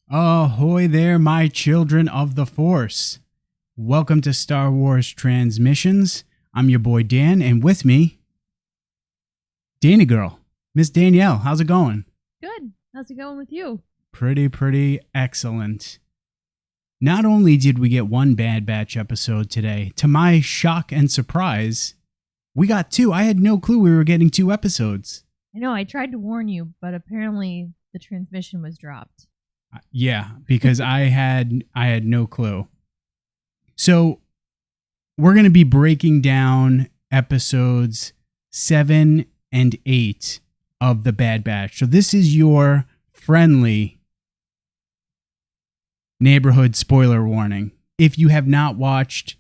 Ahoy there, my children of the Force. Welcome to Star Wars Transmissions. I'm your boy Dan, and with me, Danny Girl, Miss Danielle. How's it going? Good. How's it going with you? Pretty excellent. Not only did we get one Bad Batch episode today, to my shock and surprise, we got two. I had no clue we were getting two episodes. I know, I tried to warn you, but apparently the transmission was dropped. Yeah, because I had no clue. So we're going to be breaking down episodes 7 and 8 of the Bad Batch. So this is your friendly neighborhood spoiler warning. If you have not watched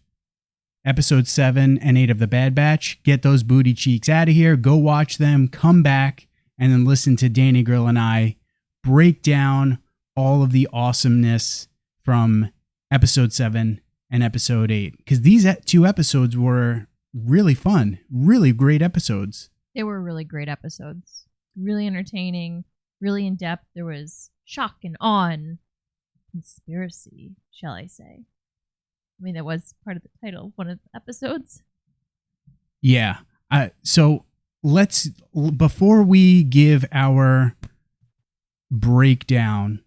episode 7 and 8 of the Bad Batch, get those booty cheeks out of here, go watch them, come back, and then listen to Danny Girl and I break down all of the awesomeness from episode 7 and episode 8. Because these two episodes were really fun, really great episodes. They were really great episodes. Really entertaining, really in-depth. There was shock and awe and conspiracy, shall I say. I mean, that was part of the title of one of the episodes. Yeah. So let's, before we give our breakdown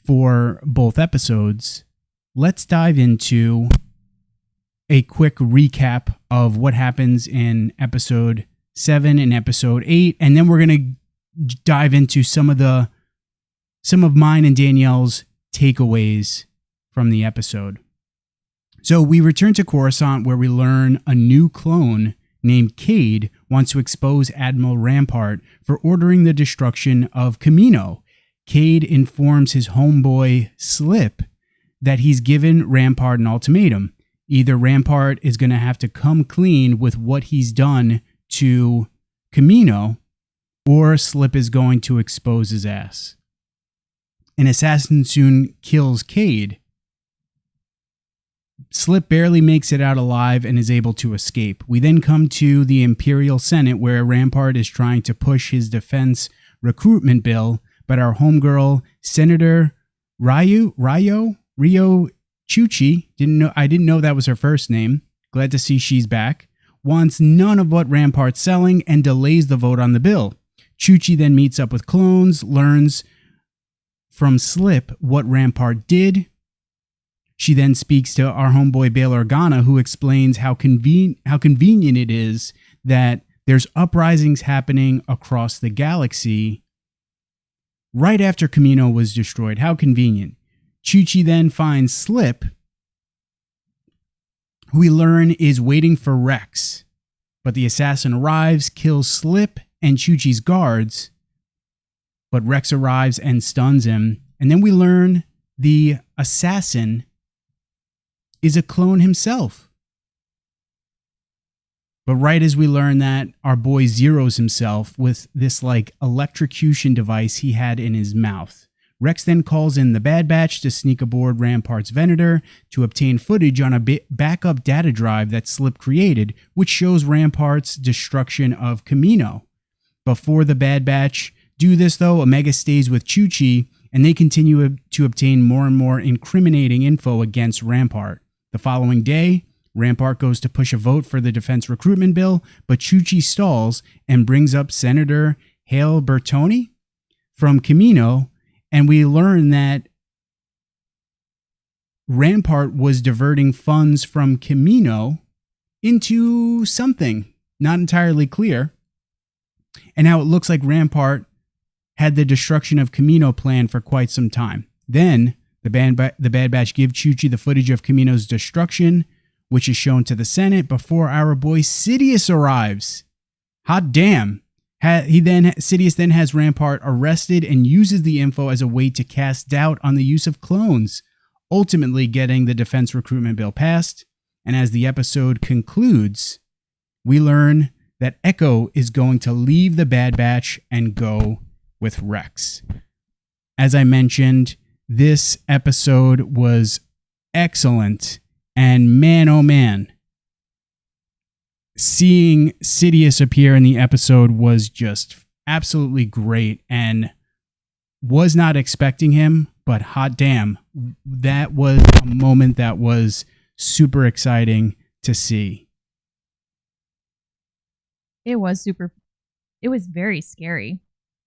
for both episodes, let's dive into a quick recap of what happens in episode 7 and episode 8, and then we're going to dive into some of mine and Danielle's takeaways from the episode. So we return to Coruscant, where we learn a new clone named Cade wants to expose Admiral Rampart for ordering the destruction of Kamino. Cade informs his homeboy Slip that he's given Rampart an ultimatum. Either Rampart is going to have to come clean with what he's done to Kamino, or Slip is going to expose his ass. An assassin soon kills Cade. Slip barely makes it out alive and is able to escape. We then come to the Imperial Senate, where Rampart is trying to push his defense recruitment bill, but our homegirl, Senator Rio Chuchi, I didn't know that was her first name. Glad to see she's back. Wants none of what Rampart's selling and delays the vote on the bill. Chuchi then meets up with clones, learns from Slip what Rampart did. She then speaks to our homeboy Bail Organa, who explains how convenient it is that there's uprisings happening across the galaxy right after Kamino was destroyed. How convenient. Chuchi then finds Slip, who we learn is waiting for Rex. But the assassin arrives, kills Slip and Chuchi's guards, but Rex arrives and stuns him. And then we learn the assassin is a clone himself. But right as we learn that, our boy zeros himself with this electrocution device he had in his mouth. Rex then calls in the Bad Batch to sneak aboard Rampart's Venator to obtain footage on a backup data drive that Slip created, which shows Rampart's destruction of Kamino. Before the Bad Batch do this, though, Omega stays with Chuchi, and they continue to obtain more and more incriminating info against Rampart. The following day, Rampart goes to push a vote for the defense recruitment bill, but Chuchi stalls and brings up Senator Hale Bertoni from Kamino, and we learn that Rampart was diverting funds from Kamino into something not entirely clear, and now it looks like Rampart had the destruction of Kamino planned for quite some time. Then the Bad Batch give Chuchi the footage of Kamino's destruction, which is shown to the Senate before our boy Sidious arrives. Hot damn. Sidious then has Rampart arrested and uses the info as a way to cast doubt on the use of clones, ultimately getting the defense recruitment bill passed. And as the episode concludes, we learn that Echo is going to leave the Bad Batch and go with Rex. As I mentioned, this episode was excellent, and man, oh man, seeing Sidious appear in the episode was just absolutely great, and was not expecting him, but hot damn, that was a moment that was super exciting to see. It was very scary.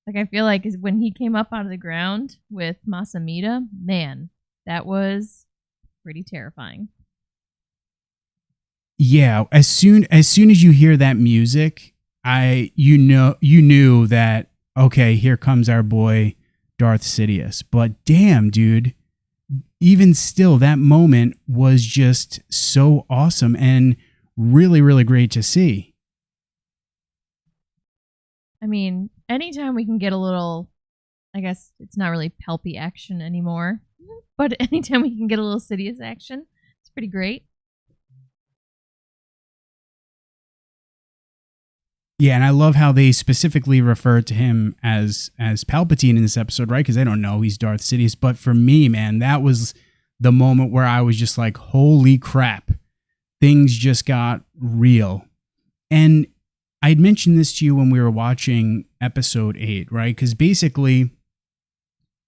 Like, I feel like when he came up out of the ground with Masamita, man, that was pretty terrifying. Yeah, as soon as you hear that music, you knew that, okay, here comes our boy Darth Sidious. But damn, dude, even still, that moment was just so awesome and really, really great to see. I mean, anytime we can get a little, I guess it's not really Palpy action anymore, but anytime we can get a little Sidious action, it's pretty great. Yeah, and I love how they specifically refer to him as Palpatine in this episode, right? Because they don't know he's Darth Sidious. But for me, man, that was the moment where I was just like, holy crap. Things just got real. And I'd mentioned this to you when we were watching episode 8, right? Because basically,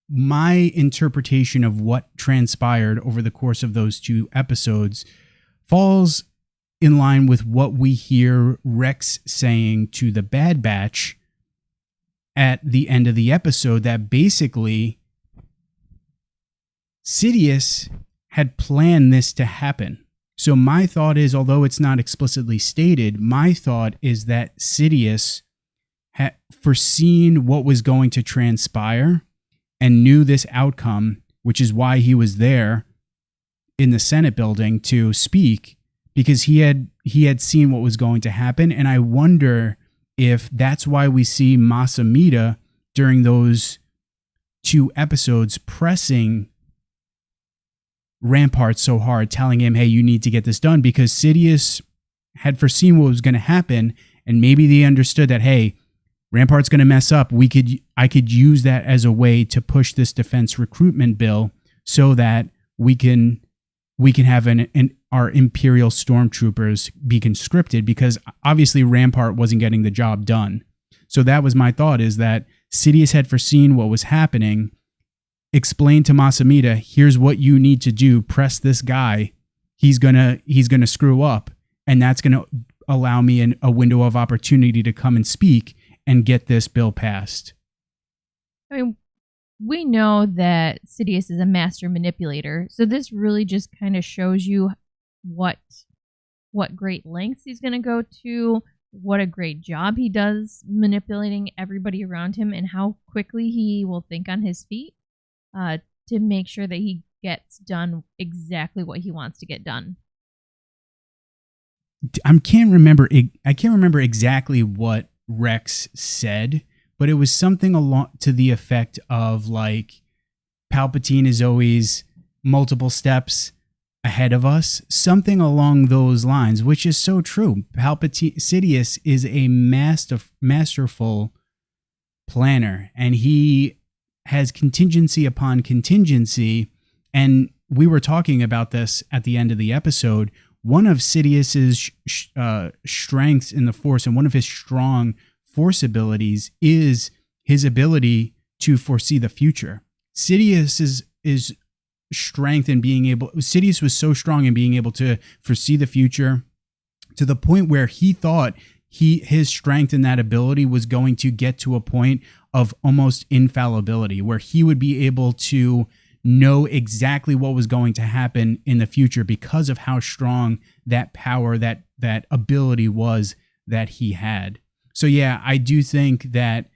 my interpretation of what transpired over the course of those 2 episodes falls in line with what we hear Rex saying to the Bad Batch at the end of the episode, that basically Sidious had planned this to happen. So my thought is, although it's not explicitly stated, my thought is that Sidious had foreseen what was going to transpire and knew this outcome, which is why he was there in the Senate building to speak, because he had seen what was going to happen. And I wonder if that's why we see Masamita during those 2 episodes pressing Rampart so hard, telling him, hey, you need to get this done, because Sidious had foreseen what was going to happen, and maybe they understood that, hey, Rampart's going to mess up. I could use that as a way to push this defense recruitment bill so that we can have our Imperial stormtroopers be conscripted, because obviously Rampart wasn't getting the job done. So that was my thought, is that Sidious had foreseen what was happening, explained to Masamita, here's what you need to do, press this guy, he's gonna screw up, and that's gonna allow me a window of opportunity to come and speak and get this bill passed. I mean, we know that Sidious is a master manipulator, so this really just kind of shows you what great lengths he's going to go to, what a great job he does manipulating everybody around him, and how quickly he will think on his feet to make sure that he gets done exactly what he wants to get done. I can't remember exactly what Rex said, but it was something along to the effect of, like, Palpatine is always multiple steps ahead of us, something along those lines, which is so true. Sidious is a masterful planner, and he has contingency upon contingency. And we were talking about this at the end of the episode. One of Sidious's strengths in the Force, and one of his strong Force abilities, is his ability to foresee the future. Sidious was so strong in being able to foresee the future, to the point where he thought his strength in that ability was going to get to a point of almost infallibility, where he would be able to know exactly what was going to happen in the future because of how strong that power, that ability was that he had. So yeah, I do think that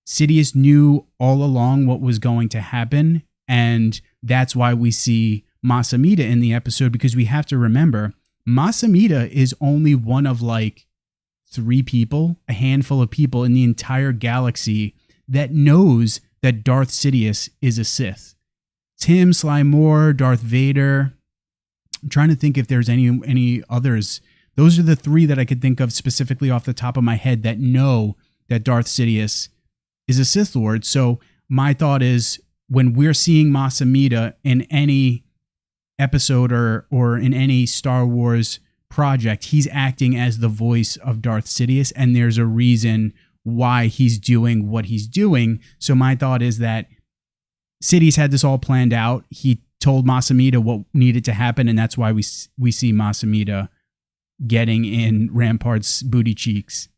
Sidious knew all along what was going to happen, and that's why we see Masamita in the episode, because we have to remember, Masamita is only one of like 3 people, a handful of people in the entire galaxy that knows that Darth Sidious is a Sith. It's him, Sly Moore, Darth Vader. I'm trying to think if there's any others. Those are the 3 that I could think of specifically off the top of my head that know that Darth Sidious is a Sith Lord. So my thought is, when we're seeing Masamita in any episode or in any Star Wars project, he's acting as the voice of Darth Sidious, and there's a reason why he's doing what he's doing. So my thought is that Sidious had this all planned out. He told Masamita what needed to happen, and that's why we see Masamita getting in Rampart's booty cheeks.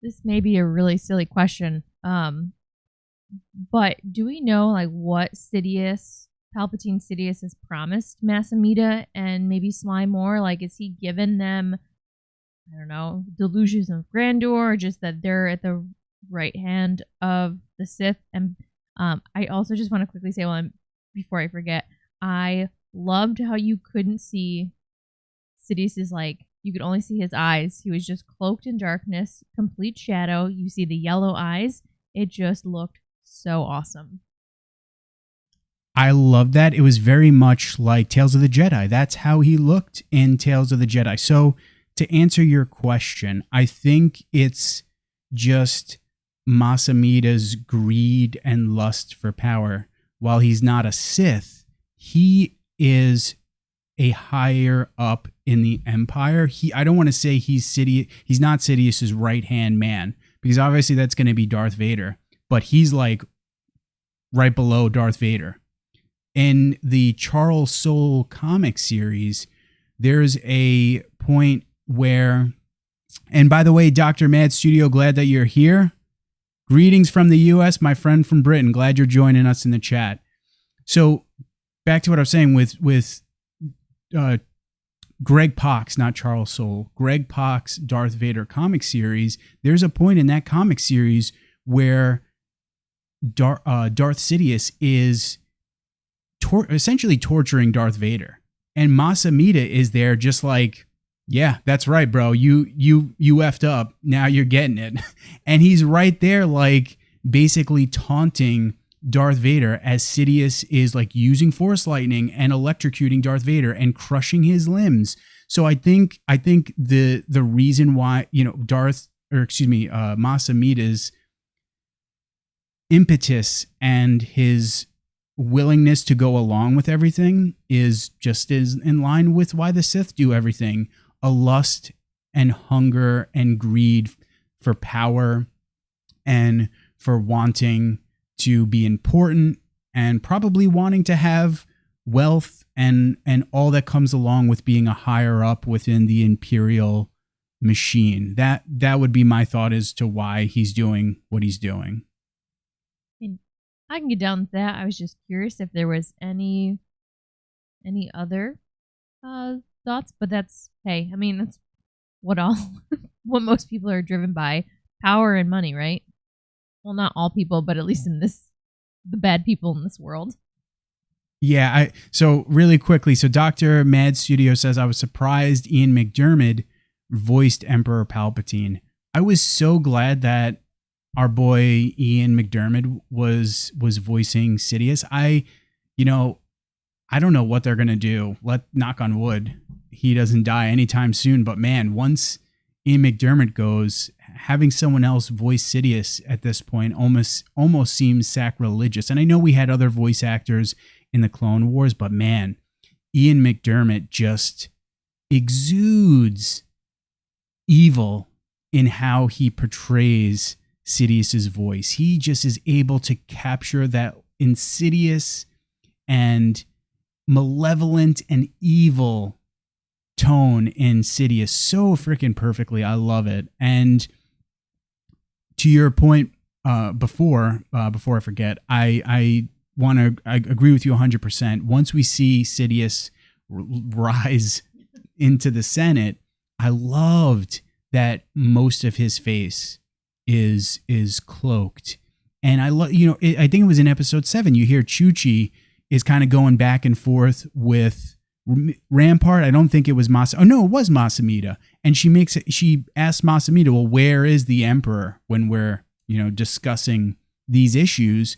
This may be a really silly question, but do we know like what Palpatine Sidious has promised Masamita and maybe Sly Moore? Like, is he given them, I don't know, delusions of grandeur, or just that they're at the right hand of the Sith? And I also just want to quickly say, before I forget, I loved how you couldn't see Sidious's, like, you could only see his eyes. He was just cloaked in darkness, complete shadow. You see the yellow eyes. It just looked so awesome. I love that. It was very much like Tales of the Jedi. That's how he looked in Tales of the Jedi. So to answer your question, I think it's just Masamita's greed and lust for power. While he's not a Sith, he is a higher up in the Empire. I don't want to say he's not Sidious's right-hand man, because obviously that's going to be Darth Vader, but he's like right below Darth Vader. In the Charles Soule comic series, there's a point where, and by the way, Dr. Mad Studio, glad that you're here. Greetings from the US, my friend from Britain. Glad you're joining us in the chat. So back to what I was saying with Greg Pak's, not Charles Soule, Greg Pak's Darth Vader comic series. There's a point in that comic series where Darth Sidious is essentially torturing Darth Vader, and Masamita is there just like, yeah, that's right, bro. You effed up. Now you're getting it. And he's right there, like basically taunting Darth Vader as Sidious is like using Force lightning and electrocuting Darth Vader and crushing his limbs. So I think the reason why, Masamita's impetus and his willingness to go along with everything is just as in line with why the Sith do everything. A lust and hunger and greed for power and for wanting to be important and probably wanting to have wealth and all that comes along with being a higher up within the Imperial machine. That would be my thought as to why he's doing what he's doing. I can get down with that. I was just curious if there was any other thoughts, but that's that's what most people are driven by, power and money, right? Well, not all people, but at least in the bad people in this world. Yeah, so really quickly, so Dr. Mad Studio says, I was surprised Ian McDiarmid voiced Emperor Palpatine. I was so glad that our boy Ian McDiarmid was voicing Sidious. I don't know what they're going to do. Knock on wood, he doesn't die anytime soon. But man, once Ian McDiarmid goes, having someone else voice Sidious at this point almost seems sacrilegious. And I know we had other voice actors in the Clone Wars, but man, Ian McDiarmid just exudes evil in how he portrays Sidious's voice. He just is able to capture that insidious and malevolent and evil tone in Sidious so freaking perfectly. I love it. And to your point before I forget, I agree with you 100%. Once we see Sidious rise into the Senate, I loved that most of his face is cloaked. And I love, I think it was in episode 7, you hear Chuchi is kind of going back and forth with Rampart. I don't think it was it was Masamita. And she asked Masamita, well, where is the Emperor when we're, discussing these issues?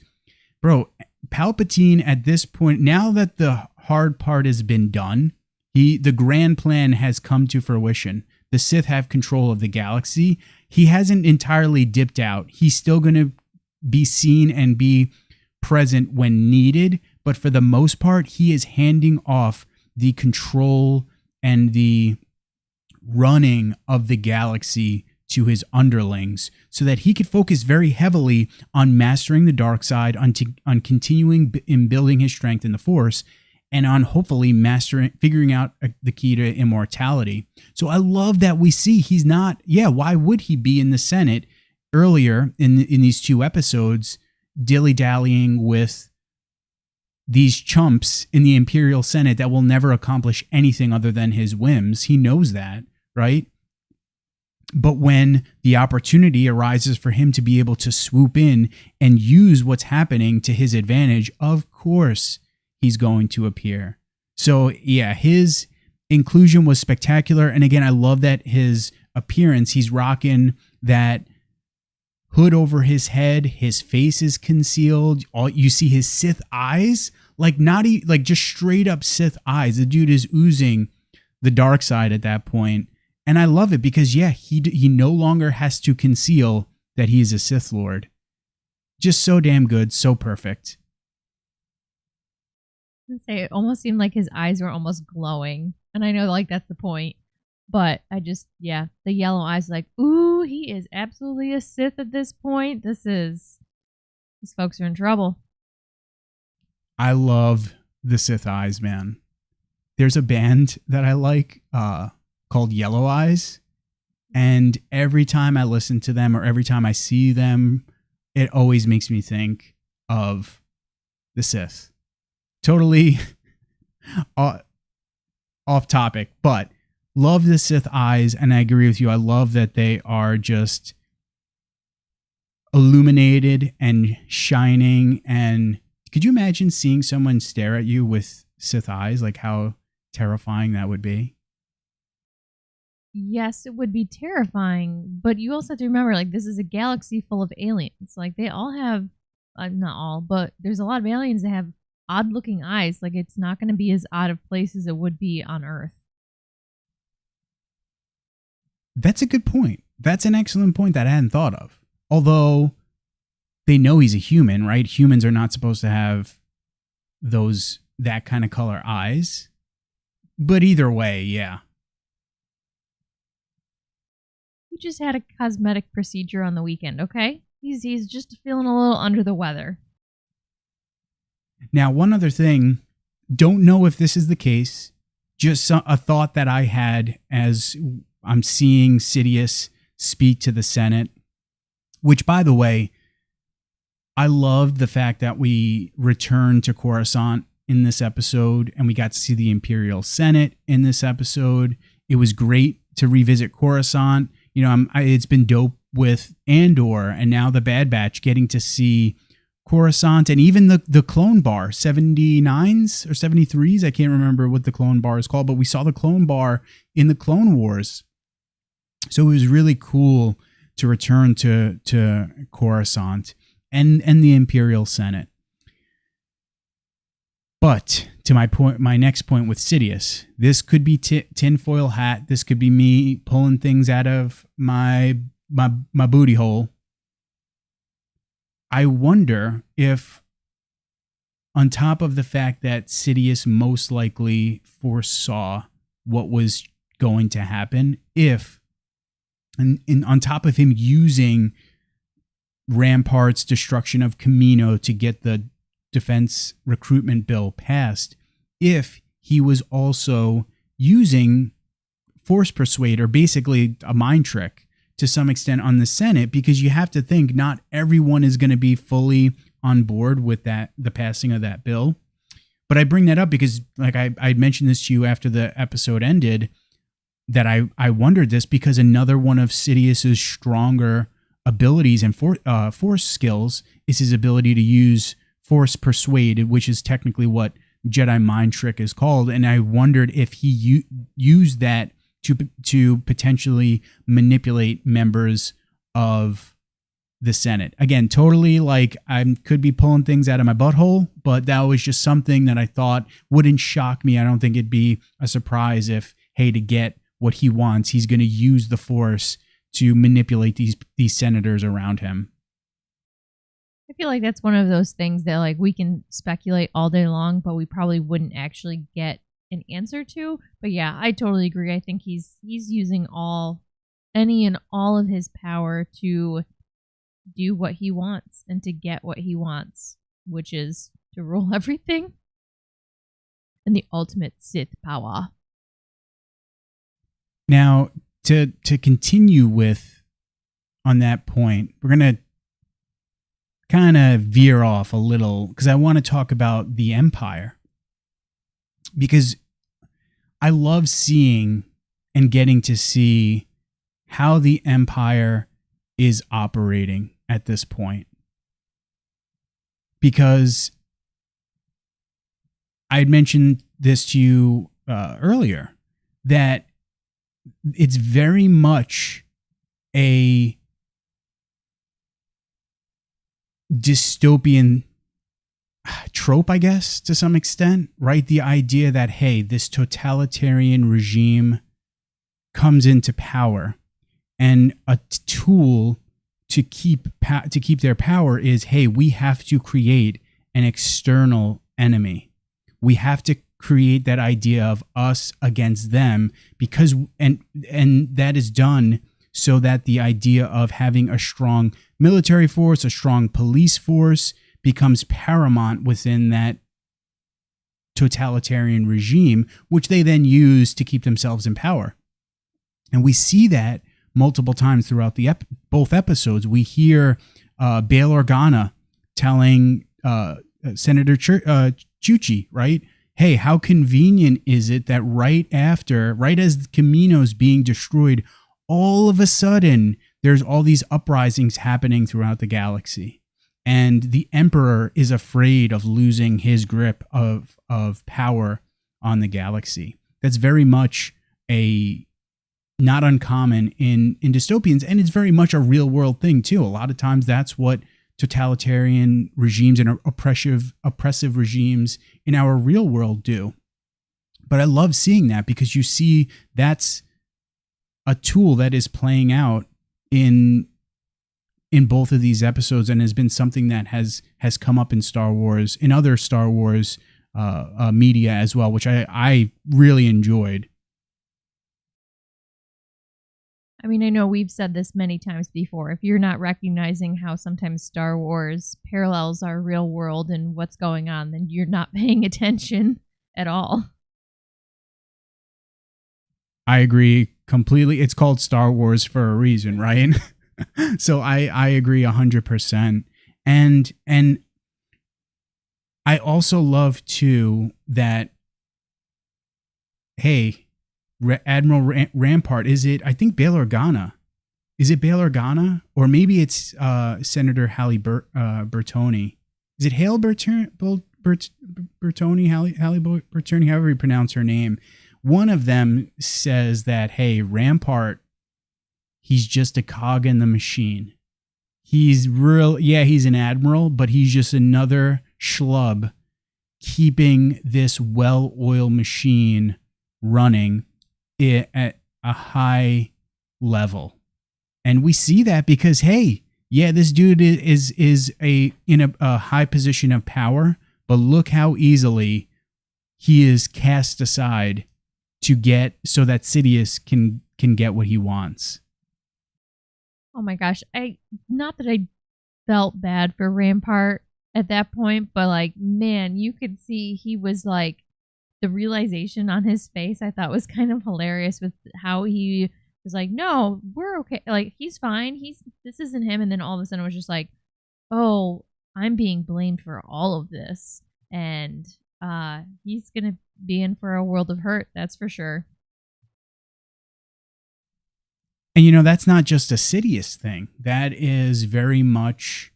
Bro, Palpatine at this point, now that the hard part has been done, the grand plan has come to fruition. The Sith have control of the galaxy. He hasn't entirely dipped out. He's still going to be seen and be present when needed. But for the most part, he is handing off the control and the running of the galaxy to his underlings so that he could focus very heavily on mastering the dark side, on continuing in building his strength in the Force, and on hopefully figuring out the key to immortality. So I love that we see he's not, why would he be in the Senate earlier in these 2 episodes, dilly-dallying with these chumps in the Imperial Senate that will never accomplish anything other than his whims. He knows that, right? But when the opportunity arises for him to be able to swoop in and use what's happening to his advantage, of course he's going to appear. So yeah, his inclusion was spectacular. And again, I love that his appearance, he's rocking that hood over his head, his face is concealed. You see his Sith eyes, like just straight up Sith eyes. The dude is oozing the dark side at that point. And I love it because he no longer has to conceal that he is a Sith Lord. Just so damn good, so perfect. Say it almost seemed like his eyes were almost glowing, and I know like that's the point, but I just the yellow eyes, like, ooh, he is absolutely a Sith at this point. These folks are in trouble. I love the Sith eyes, man. There's a band that I like called Yellow Eyes, and every time I listen to them or every time I see them, it always makes me think of the Sith. Totally off topic, but love the Sith eyes, and I agree with you. I love that they are just illuminated and shining. And could you imagine seeing someone stare at you with Sith eyes? Like how terrifying that would be. Yes, it would be terrifying, but you also have to remember, like, this is a galaxy full of aliens. Like, they all have, not all, but there's a lot of aliens that have odd looking eyes. Like, it's not going to be as odd of place as it would be on Earth. That's a good point. That's an excellent point that I hadn't thought of. Although they know he's a human, right? Humans are not supposed to have that kind of color eyes. But either way, yeah. He just had a cosmetic procedure on the weekend, okay? He's just feeling a little under the weather. Now, one other thing, don't know if this is the case, just a thought that I had as I'm seeing Sidious speak to the Senate, which, by the way, I loved the fact that we returned to Coruscant in this episode and we got to see the Imperial Senate in this episode. It was great to revisit Coruscant. You know, it's been dope with Andor and now the Bad Batch, getting to see Coruscant and even the clone bar, 79s or 73s. I can't remember what the clone bar is called, but we saw the clone bar in the Clone Wars. So it was really cool to return to Coruscant and the Imperial Senate. But to my next point with Sidious, this could be tinfoil hat. This could be me pulling things out of my booty hole. I wonder if, on top of the fact that Sidious most likely foresaw what was going to happen, if, and on top of him using Rampart's destruction of Kamino to get the defense recruitment bill passed, if he was also using Force Persuade, or basically a mind trick to some extent, on the Senate, because you have to think not everyone is going to be fully on board with the passing of that bill. But I bring that up because, like, I mentioned this to you after the episode ended, that I wondered this because another one of Sidious's stronger abilities and force skills is his ability to use Force Persuade, which is technically what Jedi Mind Trick is called. And I wondered if he used that to potentially manipulate members of the Senate. Again, totally, like, I could be pulling things out of my butthole, but that was just something that I thought wouldn't shock me. I don't think it'd be a surprise if, hey, to get what he wants, he's going to use the Force to manipulate these senators around him. I feel like that's one of those things that, like, we can speculate all day long, but we probably wouldn't actually get an answer to. But yeah, I totally agree. I think he's using all any and all of his power to do what he wants and to get what he wants, which is to rule everything and the ultimate Sith power. Now, to continue with on that point, we're going to kind of veer off a little because I want to talk about the Empire. Because I love seeing and getting to see how the Empire is operating at this point. Because I had mentioned this to you earlier, that it's very much a dystopian trope, I guess, to some extent, right? The idea that, hey, this totalitarian regime comes into power, and a tool to keep their power is, hey, we have to create an external enemy. We have to create that idea of us against them, because and that is done so that the idea of having a strong military force, a strong police force, becomes paramount within that totalitarian regime, which they then use to keep themselves in power. And we see that multiple times throughout the both episodes. We hear Bail Organa telling Senator Chuchi, right? Hey, how convenient is it that right as Kamino's being destroyed, all of a sudden there's all these uprisings happening throughout the galaxy. And the Emperor is afraid of losing his grip of power on the galaxy. That's very much a not uncommon in dystopians, and it's very much a real world thing too. A lot of times that's what totalitarian regimes and oppressive regimes in our real world do. But I love seeing that, because you see that's a tool that is playing out in both of these episodes, and has been something that has come up in Star Wars, in other Star Wars media as well, which I really enjoyed. I mean, I know we've said this many times before. If you're not recognizing how sometimes Star Wars parallels our real world and what's going on, then you're not paying attention at all. I agree completely. It's called Star Wars for a reason, right? So I agree 100%. And I also love too that, hey, Admiral Rampart, I think Bail Organa. Is it Bail Organa? Or maybe it's Senator Halle Bertoni. Is it Hale Bertoni? Halle Bertoni, however you pronounce her name. One of them says that, hey, Rampart, he's just a cog in the machine. He's an admiral, but he's just another schlub keeping this well-oiled machine running at a high level. And we see that because, hey, yeah, this dude is in a high position of power, but look how easily he is cast aside to get so that Sidious can get what he wants. Oh my gosh. Not that I felt bad for Rampart at that point, but like, man, you could see he was like, the realization on his face I thought was kind of hilarious, with how he was like, no, we're okay. Like, he's fine. This isn't him. And then all of a sudden it was just like, oh, I'm being blamed for all of this. And he's going to be in for a world of hurt. That's for sure. And that's not just a Sidious thing. That is very much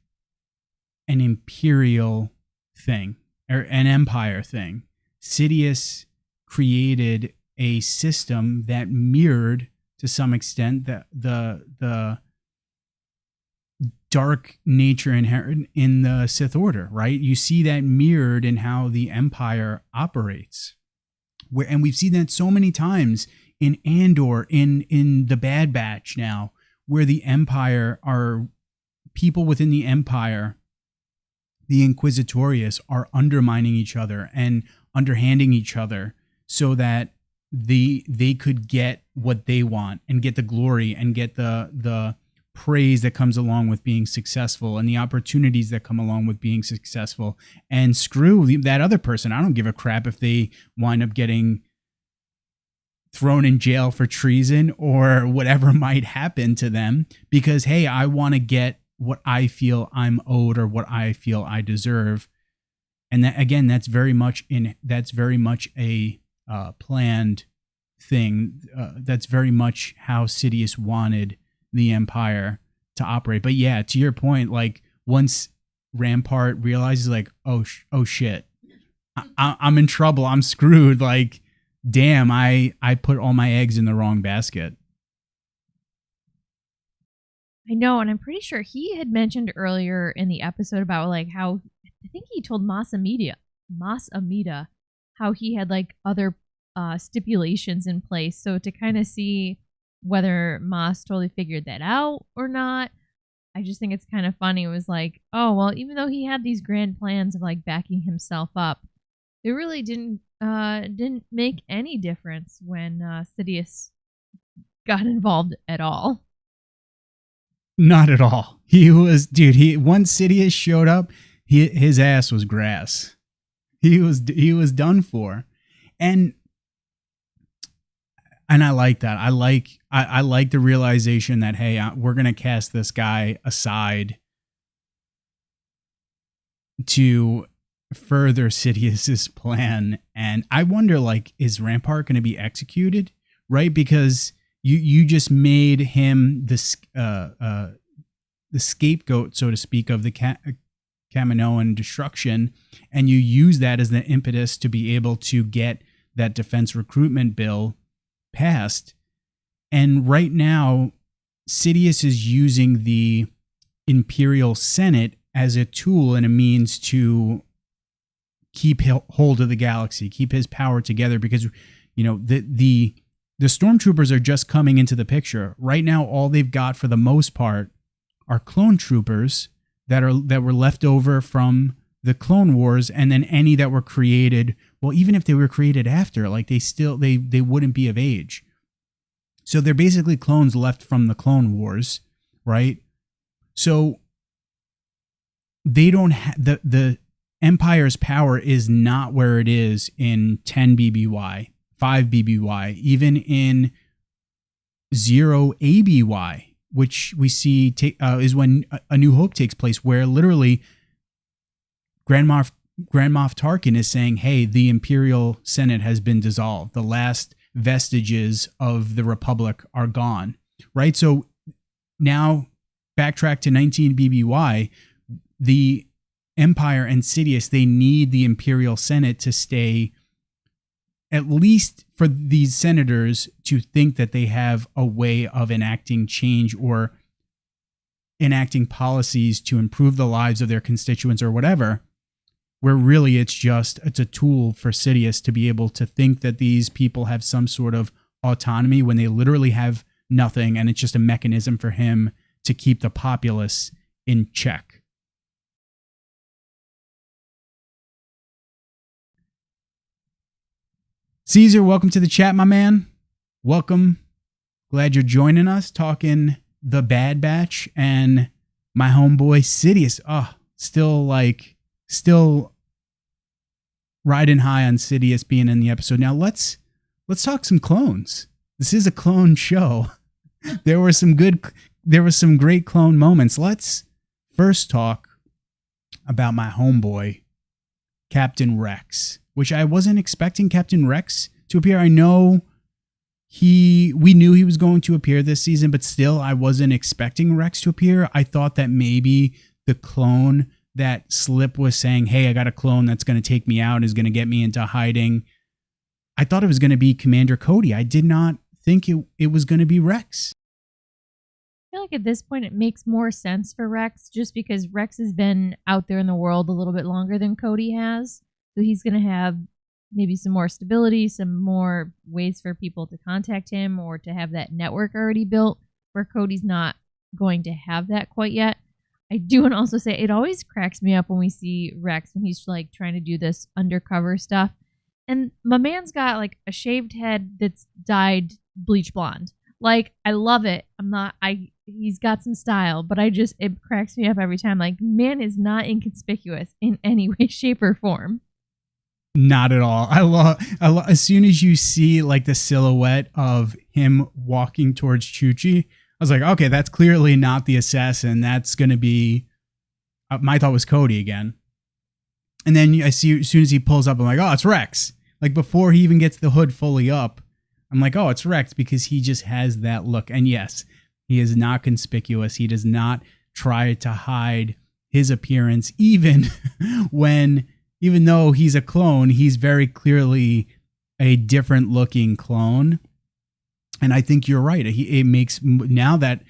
an Imperial thing, or an Empire thing. Sidious created a system that mirrored, to some extent, the dark nature inherent in the Sith Order, right? You see that mirrored in how the Empire operates. And we've seen that so many times in Andor, in the Bad Batch now, where the Empire are people within the Empire, the Inquisitorius, are undermining each other and underhanding each other so that they could get what they want and get the glory and get the praise that comes along with being successful and the opportunities that come along with being successful, and screw that other person. I don't give a crap if they wind up getting thrown in jail for treason or whatever might happen to them, because hey, I want to get what I feel I'm owed or what I feel I deserve. And that, again, that's very much a planned thing. That's very much how Sidious wanted the Empire to operate. But yeah, to your point, like once Rampart realizes like, oh shit, I'm in trouble, I'm screwed, like damn, I put all my eggs in the wrong basket. I know, and I'm pretty sure he had mentioned earlier in the episode about like how I think he told Mas Amida how he had like other stipulations in place. So to kind of see whether Mas totally figured that out or not, I just think it's kind of funny. It was like, oh well, even though he had these grand plans of like backing himself up, it really didn't make any difference when Sidious got involved at all. Not at all. Once Sidious showed up, his ass was grass. He was done for. And I like that. I like the realization that, hey, we're going to cast this guy aside to further Sidious's plan. And I wonder, like, is Rampart going to be executed? Right? Because you just made him the scapegoat, so to speak, of the Kaminoan destruction, and you use that as the impetus to be able to get that defense recruitment bill passed. And right now, Sidious is using the Imperial Senate as a tool and a means to keep hold of the galaxy, keep his power together, because the stormtroopers are just coming into the picture. Right now, all they've got for the most part are clone troopers that were left over from the Clone Wars, and then any that were created, well, even if they were created after, like they wouldn't be of age. So they're basically clones left from the Clone Wars, right? So they don't the Empire's power is not where it is in 10 BBY, 5 BBY, even in 0 ABY, which we see is when A New Hope takes place, where literally Grand Moff Tarkin is saying, hey, the Imperial Senate has been dissolved. The last vestiges of the Republic are gone, right? So now backtrack to 19 BBY, the Empire and Sidious, they need the Imperial Senate to stay, at least for these senators to think that they have a way of enacting change or enacting policies to improve the lives of their constituents or whatever, where really it's a tool for Sidious to be able to think that these people have some sort of autonomy when they literally have nothing, and it's just a mechanism for him to keep the populace in check. Caesar, welcome to the chat, my man. Welcome. Glad you're joining us, talking the Bad Batch and my homeboy Sidious. Oh, still riding high on Sidious being in the episode. Now let's talk some clones. This is a clone show. There were some great clone moments. Let's first talk about my homeboy, Captain Rex, which I wasn't expecting Captain Rex to appear. I know we knew he was going to appear this season, but still I wasn't expecting Rex to appear. I thought that maybe the clone that Slip was saying, hey, I got a clone that's going to take me out, is going to get me into hiding, I thought it was going to be Commander Cody. I did not think it was going to be Rex. I feel like at this point it makes more sense for Rex, just because Rex has been out there in the world a little bit longer than Cody has. So he's going to have maybe some more stability, some more ways for people to contact him, or to have that network already built, where Cody's not going to have that quite yet. I do want to also say it always cracks me up when we see Rex when he's like trying to do this undercover stuff, And my man's got like a shaved head that's dyed bleach blonde. Like, I love it. He's got some style, but it cracks me up every time. Like, man is not inconspicuous in any way, shape, or form. Not at all. I love as soon as you see like the silhouette of him walking towards Chuchi, I was like, okay, that's clearly not the assassin. That's going to be, my thought was Cody again. And then I see as soon as he pulls up, I'm like, oh, it's Rex. Like before he even gets the hood fully up, I'm like, oh, it's Rex, because he just has that look. And yes, he is not conspicuous. He does not try to hide his appearance, even though he's a clone, he's very clearly a different looking clone. And I think you're right. It makes, now that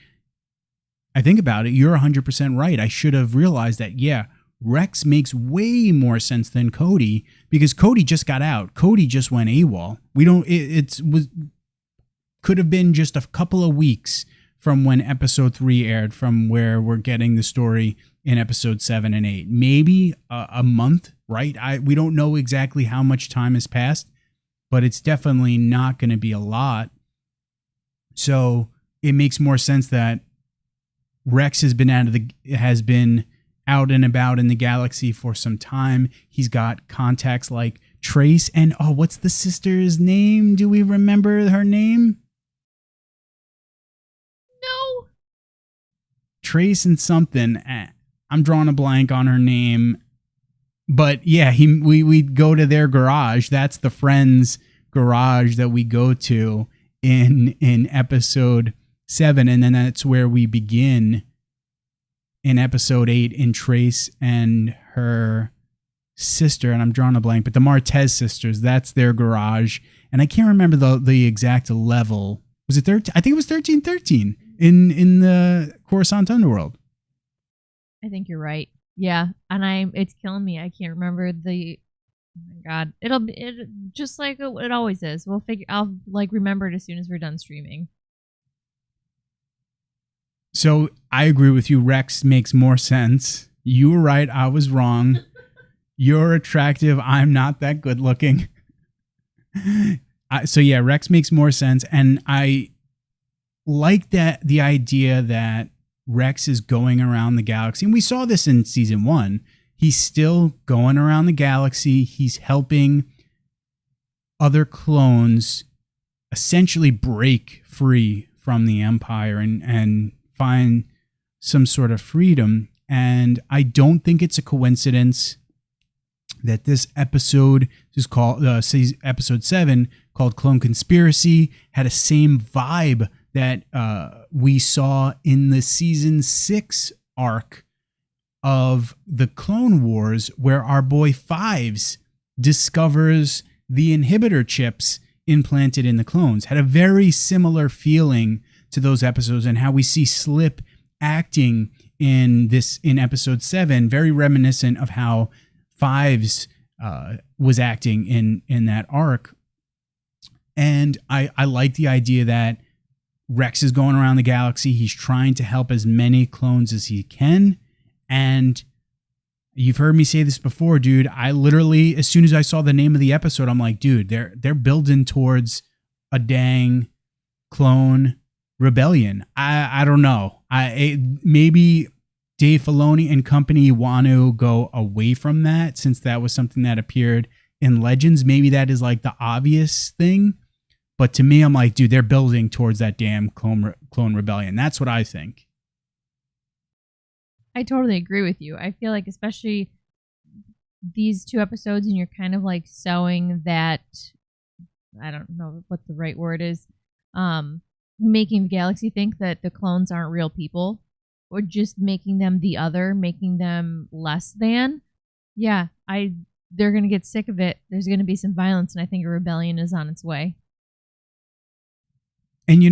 I think about it, you're 100% right. I should have realized that, yeah, Rex makes way more sense than Cody, because Cody just got out. Cody just went AWOL. Could have been just a couple of weeks from when episode 3 aired, from where we're getting the story in episode 7 and 8. Maybe a month, right? We don't know exactly how much time has passed, but it's definitely not going to be a lot. So it makes more sense that Rex has been out and about in the galaxy for some time. He's got contacts like Trace and, oh, what's the sister's name? Do we remember her name? No. Trace and something. I'm drawing a blank on her name. But yeah, we go to their garage. That's the friend's garage that we go to in episode 7. And then that's where we begin in episode 8 in Trace and her sister, and I'm drawing a blank, but the Martez sisters, that's their garage. And I can't remember the exact level. Was it 13? I think it was 1313 in the Coruscant Underworld. I think you're right. Yeah, and it's killing me. I can't remember the. Oh my god, it'll just like it always is. I'll like remember it as soon as we're done streaming. So I agree with you. Rex makes more sense. You were right. I was wrong. You're attractive. I'm not that good looking. So yeah, Rex makes more sense. And I like the idea that Rex is going around the galaxy. And we saw this in season 1. He's still going around the galaxy. He's helping other clones essentially break free from the Empire and find some sort of freedom. And I don't think it's a coincidence that this episode is called episode 7, called Clone Conspiracy, had a same vibe that we saw in the season 6 arc of the Clone Wars, where our boy Fives discovers the inhibitor chips implanted in the clones. Had a very similar feeling to those episodes, and how we see Slip acting in episode 7, very reminiscent of how Fives was acting in that arc. And I like the idea that Rex is going around the galaxy. He's trying to help as many clones as he can. And you've heard me say this before, dude. I literally, as soon as I saw the name of the episode, I'm like, dude, they're building towards a dang clone rebellion. I don't know. Maybe Dave Filoni and company want to go away from that, since that was something that appeared in Legends. Maybe that is like the obvious thing. But to me, I'm like, dude, they're building towards that damn clone rebellion. That's what I think. I totally agree with you. I feel like especially these 2 episodes, and you're kind of like sowing that, I don't know what the right word is, making the galaxy think that the clones aren't real people, or just making them the other, making them less than. Yeah, they're going to get sick of it. There's going to be some violence, and I think a rebellion is on its way. And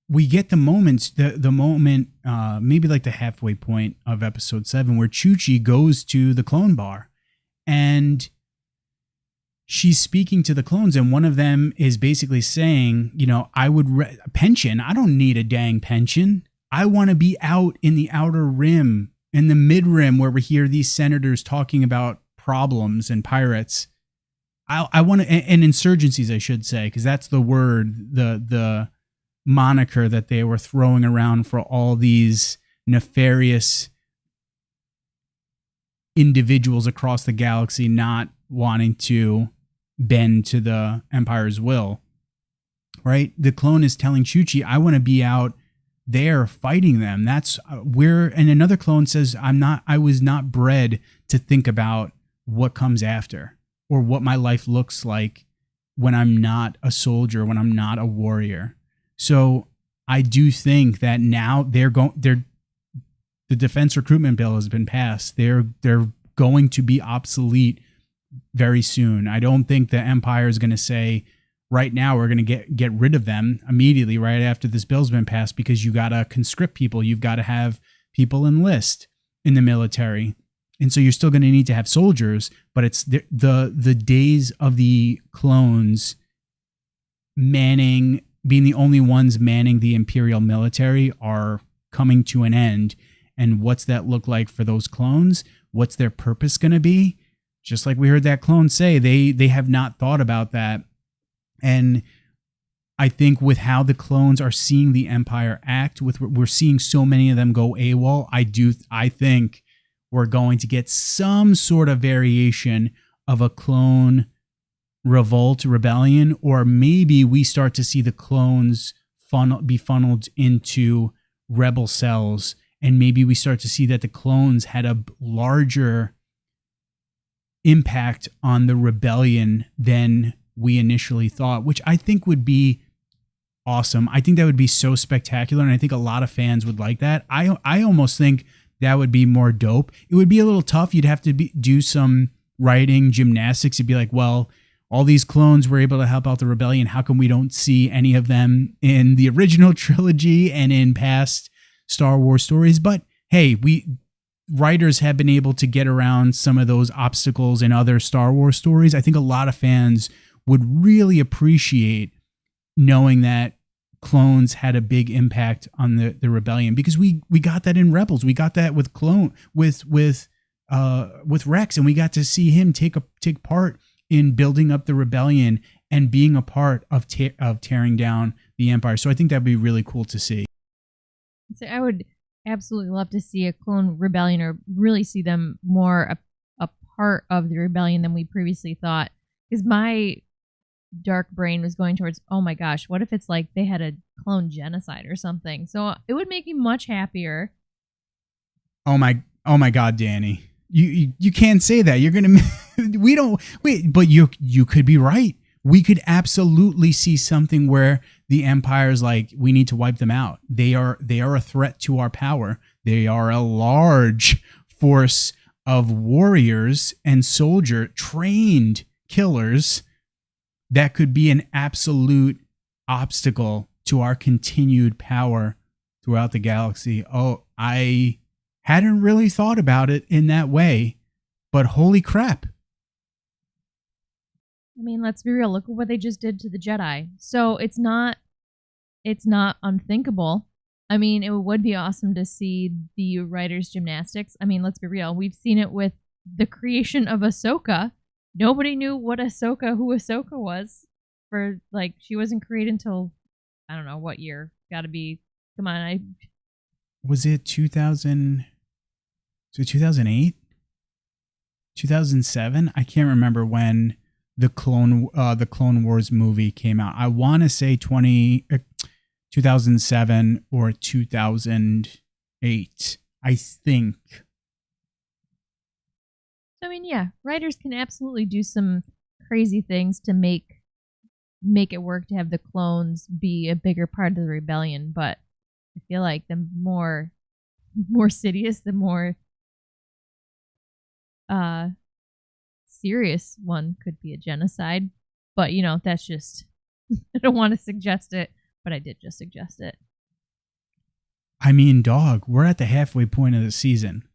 we get the moments, the moment, maybe like the halfway point of episode 7, where Chuchi goes to the clone bar, and she's speaking to the clones, and one of them is basically saying, I would pension. I don't need a dang pension. I want to be out in the outer rim, in the mid rim, where we hear these senators talking about problems and pirates. I want to, and insurgencies, I should say, because that's the word, the moniker that they were throwing around for all these nefarious individuals across the galaxy not wanting to bend to the Empire's will. Right? The clone is telling Chuchi, I want to be out there fighting them. That's where, and another clone says, I was not bred to think about what comes after or what my life looks like when I'm not a soldier, when I'm not a warrior. So I do think that now the defense recruitment bill has been passed. They're going to be obsolete very soon. I don't think the Empire is going to say, right now we're going to get rid of them immediately right after this bill's been passed, because you got to conscript people. You've got to have people enlist in the military. And so you're still going to need to have soldiers, but it's the days of the clones being the only ones manning the Imperial military are coming to an end. And what's that look like for those clones? What's their purpose going to be? Just like we heard that clone say, they have not thought about that. And I think with how the clones are seeing the Empire act, we're seeing so many of them go AWOL. I think we're going to get some sort of variation of a clone rebellion, or maybe we start to see the clones be funneled into rebel cells, and maybe we start to see that the clones had a larger impact on the rebellion than we initially thought, which I think would be awesome. I think that would be so spectacular, and I think a lot of fans would like that. I almost think that would be more dope. It would be a little tough. You'd have to do some writing gymnastics. You'd be like, well, all these clones were able to help out the rebellion. How come we don't see any of them in the original trilogy and in past Star Wars stories? But hey, writers have been able to get around some of those obstacles in other Star Wars stories. I think a lot of fans would really appreciate knowing that clones had a big impact on the rebellion, because we got that in Rebels. We got that with Rex, and we got to see him take part in building up the rebellion and being a part of tearing down the Empire. So I think that'd be really cool to see. So I would absolutely love to see a clone rebellion, or really see them more a part of the rebellion than we previously thought. Because my dark brain was going towards, oh my gosh, what if it's like they had a clone genocide or something? So it would make me much happier. Oh my God, Danny, you can't say that. You're gonna but you could be right. We could absolutely see something where the Empire's like, we need to wipe them out. They are a threat to our power. They are a large force of warriors and trained killers that could be an absolute obstacle to our continued power throughout the galaxy. Oh, I hadn't really thought about it in that way, but holy crap. I mean, let's be real. Look at what they just did to the Jedi. So it's not unthinkable. I mean, it would be awesome to see the writers' gymnastics. I mean, let's be real. We've seen it with the creation of Ahsoka. Nobody knew who Ahsoka was. She wasn't created until, I don't know what year. Gotta be, come on. Was it 2000? So 2008? 2007? I can't remember when the Clone Wars movie came out. I want to say 2007 or 2008, I think. I mean, yeah, writers can absolutely do some crazy things to make it work, to have the clones be a bigger part of the rebellion. But I feel like the more serious, the more serious one could be a genocide. But that's just I don't want to suggest it, but I did just suggest it. I mean, dog, we're at the halfway point of the season.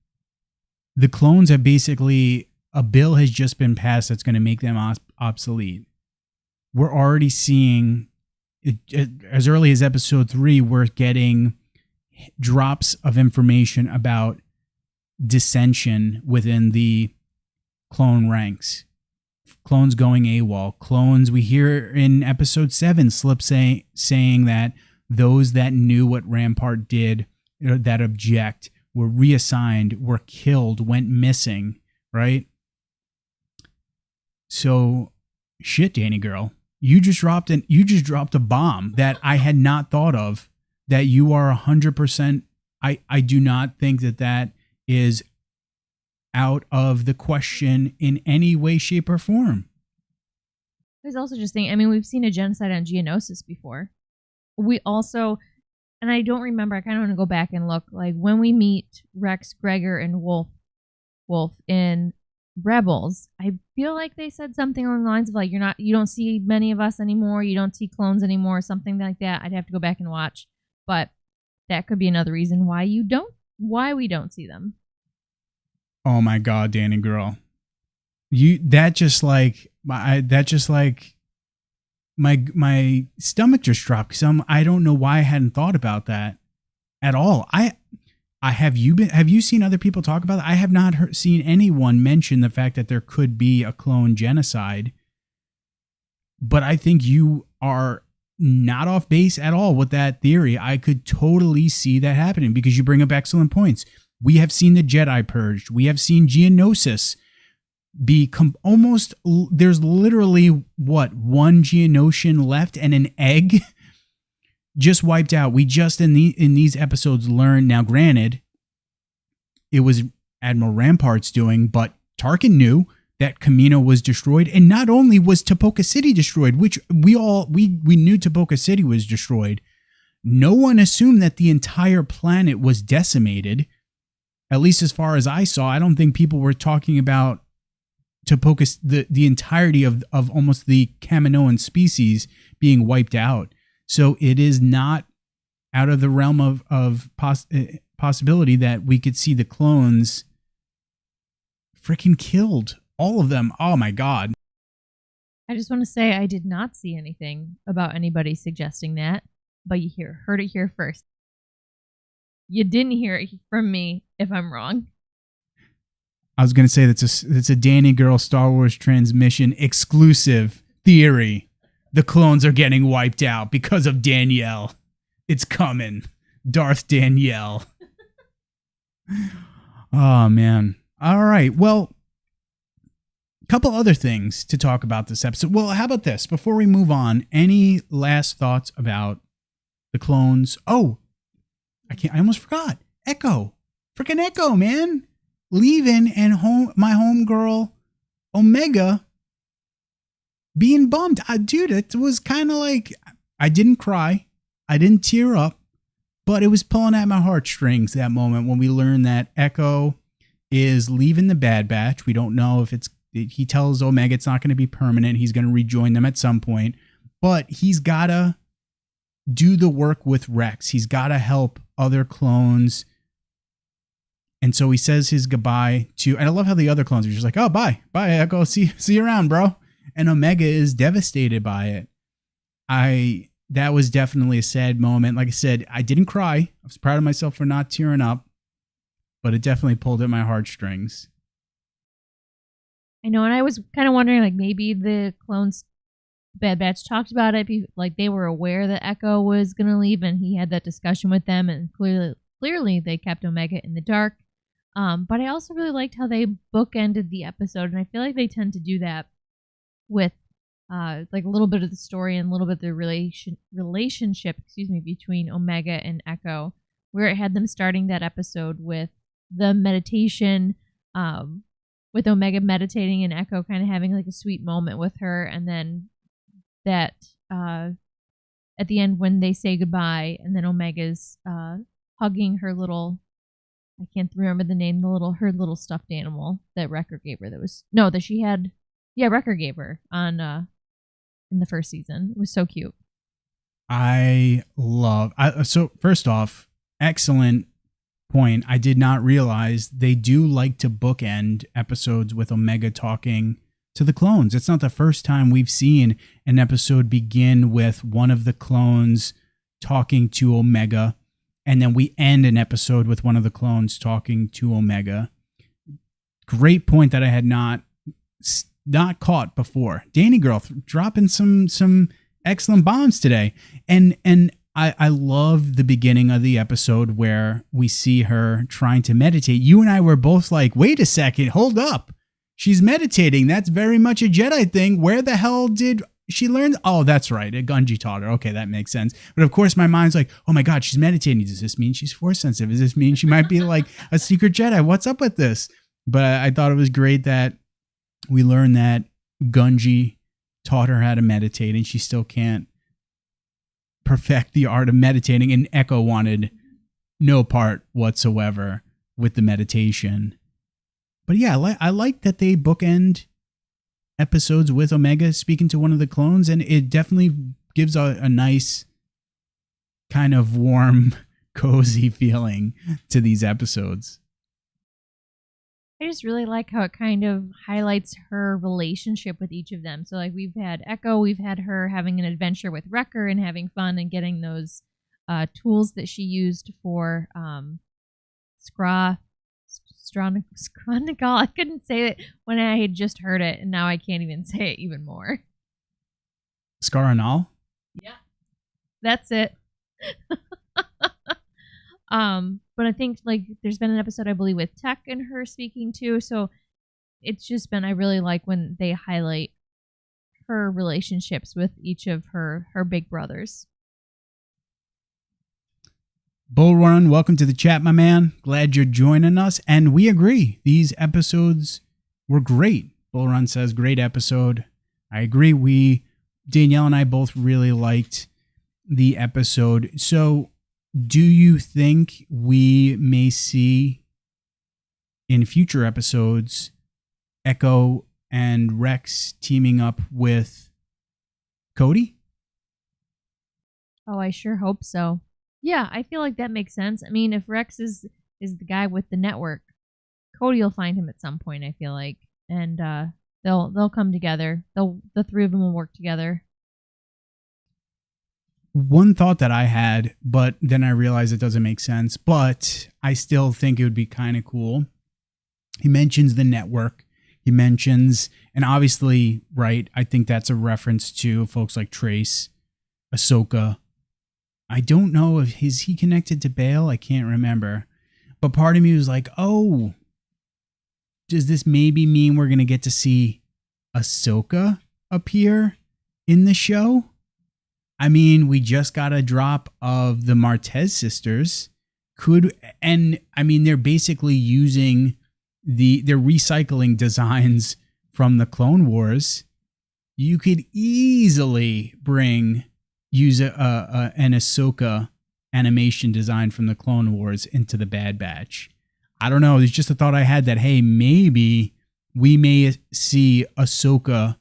The clones have basically, a bill has just been passed that's going to make them obsolete. We're already seeing, as early as episode 3, we're getting drops of information about dissension within the clone ranks. clones going AWOL, clones. We hear in episode 7 Slip saying that those that knew what Rampart did, that object, were reassigned, were killed, went missing, right? So, shit, Danny girl, you just dropped a bomb that I had not thought of. That you are 100%. I do not think that is out of the question in any way, shape, or form. I was also just thinking, I mean, we've seen a genocide on Geonosis before. We also, and I don't remember, I kind of want to go back and look, like when we meet Rex, Gregor, and Wolf in Rebels, I feel like they said something along the lines of like, you don't see many of us anymore, you don't see clones anymore, something like that. I'd have to go back and watch, but that could be another reason why we don't see them. Oh my God, Danny girl, my stomach just dropped because I don't know why I hadn't thought about that at all. Have you seen other people talk about it? I have not seen anyone mention the fact that there could be a clone genocide, but I think you are not off base at all with that theory. I could totally see that happening because you bring up excellent points. We have seen the Jedi purged. We have seen Geonosis be almost. There's literally one Geonosian left and an egg just wiped out. We just in these episodes learned. Now, granted, it was Admiral Rampart's doing, but Tarkin knew that Kamino was destroyed, and not only was Tipoca City destroyed, which we knew Tipoca City was destroyed. No one assumed that the entire planet was decimated. At least as far as I saw, I don't think people were talking about Tipoca, the entirety of almost the Kaminoan species being wiped out. So it is not out of the realm of possibility that we could see the clones freaking killed. All of them. Oh my God. I just want to say I did not see anything about anybody suggesting that, but you heard it here first. You didn't hear it from me if I'm wrong. I was going to say that's a Danny Girl Star Wars Transmission exclusive theory. The clones are getting wiped out because of Danielle. It's coming. Darth Danielle. Oh, man. All right. Well, a couple other things to talk about this episode. Well, how about this? Before we move on, any last thoughts about the clones? Oh, I almost forgot. Echo. Freaking Echo, man. Leaving and my homegirl, Omega, being bummed. Dude, it was kind of like, I didn't cry. I didn't tear up, but it was pulling at my heartstrings that moment when we learned that Echo is leaving the Bad Batch. We don't know if he tells Omega it's not going to be permanent. He's going to rejoin them at some point, but he's got to do the work with Rex. He's got to help other clones. And so he says his goodbye to, and I love how the other clones are just like, oh, bye, Echo, see you around, bro. And Omega is devastated by it. That was definitely a sad moment. Like I said, I didn't cry. I was proud of myself for not tearing up, but it definitely pulled at my heartstrings. I know, and I was kind of wondering, like, maybe the clones, Bad Batch talked about it, like they were aware that Echo was going to leave, and he had that discussion with them, and clearly they kept Omega in the dark. But I also really liked how they bookended the episode, and I feel like they tend to do that with like a little bit of the story and a little bit of the relationship between Omega and Echo, where it had them starting that episode with the meditation, with Omega meditating and Echo kind of having like a sweet moment with her, and then that at the end when they say goodbye, and then Omega's hugging her little, I can't remember the name, her little stuffed animal that Wrecker gave her. Wrecker gave her on in the first season. It was so cute. So first off, excellent point. I did not realize they do like to bookend episodes with Omega talking to the clones. It's not the first time we've seen an episode begin with one of the clones talking to Omega, and then we end an episode with one of the clones talking to Omega. Great point that I had not not caught before. Danny Girl dropping some excellent bombs today. And I love the beginning of the episode where we see her trying to meditate. You and I were both like, wait a second, hold up. She's meditating. That's very much a Jedi thing. Where the hell did she learn? Oh, that's right. A Gunji taught her. Okay, that makes sense. But of course, my mind's like, oh my God, she's meditating. Does this mean she's force sensitive? Does this mean she might be like a secret Jedi? What's up with this? But I thought it was great that we learned that Gunji taught her how to meditate and she still can't perfect the art of meditating, and Echo wanted no part whatsoever with the meditation. But yeah, I like that they bookend episodes with Omega speaking to one of the clones, and it definitely gives a nice kind of warm, cozy feeling to these episodes. I just really like how it kind of highlights her relationship with each of them. So, like, we've had Echo, we've had her having an adventure with Wrecker and having fun and getting those tools that she used for Scronical. I couldn't say it when I had just heard it, and now I can't even say it even more. Scaranal? Yeah. That's it. But I think, like, there's been an episode, I believe, with Tech and her speaking too. So it's just been, I really like when they highlight her relationships with each of her big brothers. Bull Run, welcome to the chat, my man. Glad you're joining us. And we agree. These episodes were great. Bull Run says, great episode. I agree. Danielle and I both really liked the episode. So do you think we may see in future episodes Echo and Rex teaming up with Cody? Oh, I sure hope so. Yeah, I feel like that makes sense. I mean, if Rex is the guy with the network, Cody will find him at some point, I feel like. And they'll come together. The three of them will work together. One thought that I had, but then I realized it doesn't make sense, but I still think it would be kind of cool. He mentions the network. He mentions, and obviously, right, I think that's a reference to folks like Trace, Ahsoka. I don't know if is he connected to Bail? I can't remember. But part of me was like, oh, does this maybe mean we're going to get to see Ahsoka appear in the show? I mean, we just got a drop of the Martez sisters. They're basically using they're recycling designs from the Clone Wars. You could easily use an Ahsoka animation design from the Clone Wars into the Bad Batch. I don't know. It's just a thought I had that, hey, maybe we may see Ahsoka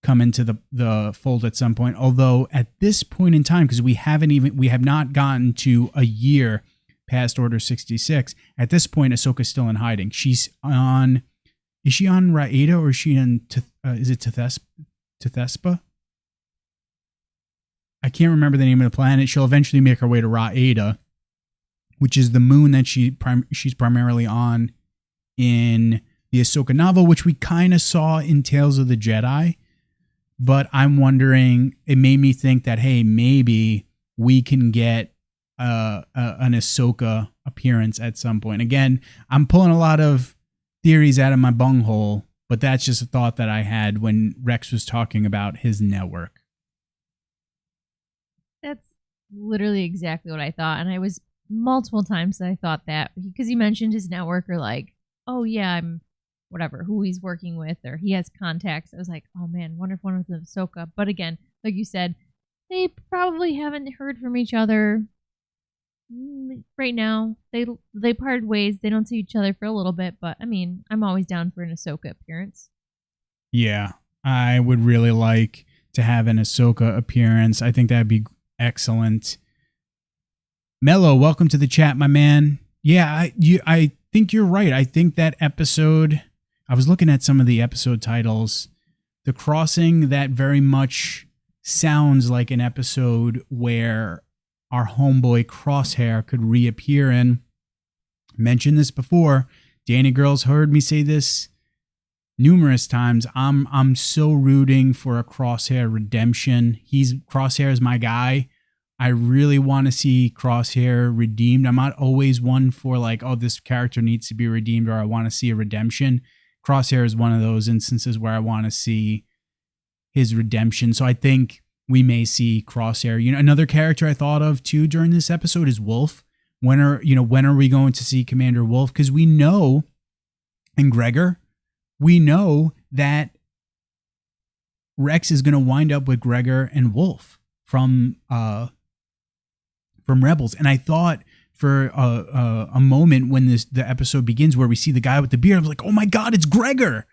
come into the fold at some point. Although at this point in time, because we have not gotten to a year past Order 66. At this point, Ahsoka's still in hiding. Is she on Raeda or is she in, is it Tethespa? I can't remember the name of the planet. She'll eventually make her way to Raeda, which is the moon that she's primarily on in the Ahsoka novel, which we kind of saw in Tales of the Jedi. But I'm wondering, it made me think that, hey, maybe we can get an Ahsoka appearance at some point. Again, I'm pulling a lot of theories out of my bunghole, but that's just a thought that I had when Rex was talking about his network. That's literally exactly what I thought. And I was multiple times that I thought that because he mentioned his network or like, oh yeah, I'm whatever, who he's working with or he has contacts. I was like, oh man, wonder if one of them is Ahsoka. But again, like you said, they probably haven't heard from each other right now. They parted ways. They don't see each other for a little bit, but I mean, I'm always down for an Ahsoka appearance. Yeah, I would really like to have an Ahsoka appearance. I think that'd be excellent. Mello, welcome to the chat, my man. Yeah, I think you're right. I think that episode, I was looking at some of the episode titles. The Crossing, that very much sounds like an episode where our homeboy Crosshair could reappear in. Mentioned this before. Danny Girls heard me say this numerous times, I'm so rooting for a Crosshair redemption. Crosshair is my guy. I really want to see Crosshair redeemed. I'm not always one for like, oh, this character needs to be redeemed, or I want to see a redemption. Crosshair is one of those instances where I want to see his redemption. So I think we may see Crosshair. You know, another character I thought of too during this episode is Wolf. When are we going to see Commander Wolf? Because we know, and Gregor, we know that Rex is going to wind up with Gregor and Wolf from Rebels. And I thought for a moment when the episode begins where we see the guy with the beard, I was like, oh my God, it's Gregor.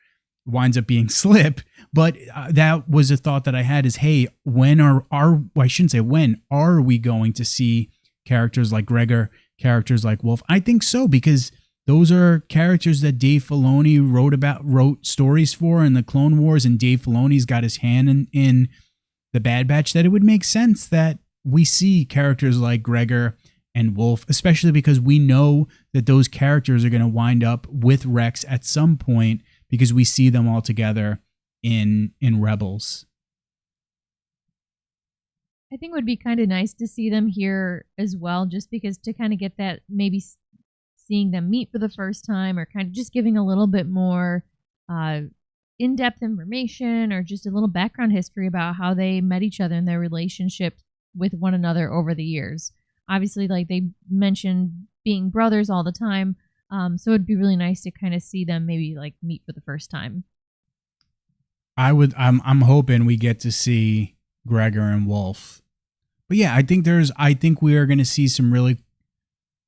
Winds up being Slip. But that was a thought that I had is, hey, when I shouldn't say when, are we going to see characters like Gregor, characters like Wolf? I think so, because those are characters that Dave Filoni wrote stories for in the Clone Wars, and Dave Filoni's got his hand in the Bad Batch, that it would make sense that we see characters like Gregor and Wolf, especially because we know that those characters are going to wind up with Rex at some point, because we see them all together in Rebels. I think it would be kind of nice to see them here as well, just because to kind of get that, maybe seeing them meet for the first time, or kind of just giving a little bit more in-depth information, or just a little background history about how they met each other and their relationship with one another over the years. Obviously, like they mentioned being brothers all the time, so it'd be really nice to kind of see them maybe like meet for the first time. I'm hoping we get to see Gregor and Wolf. But yeah, I think we are going to see some really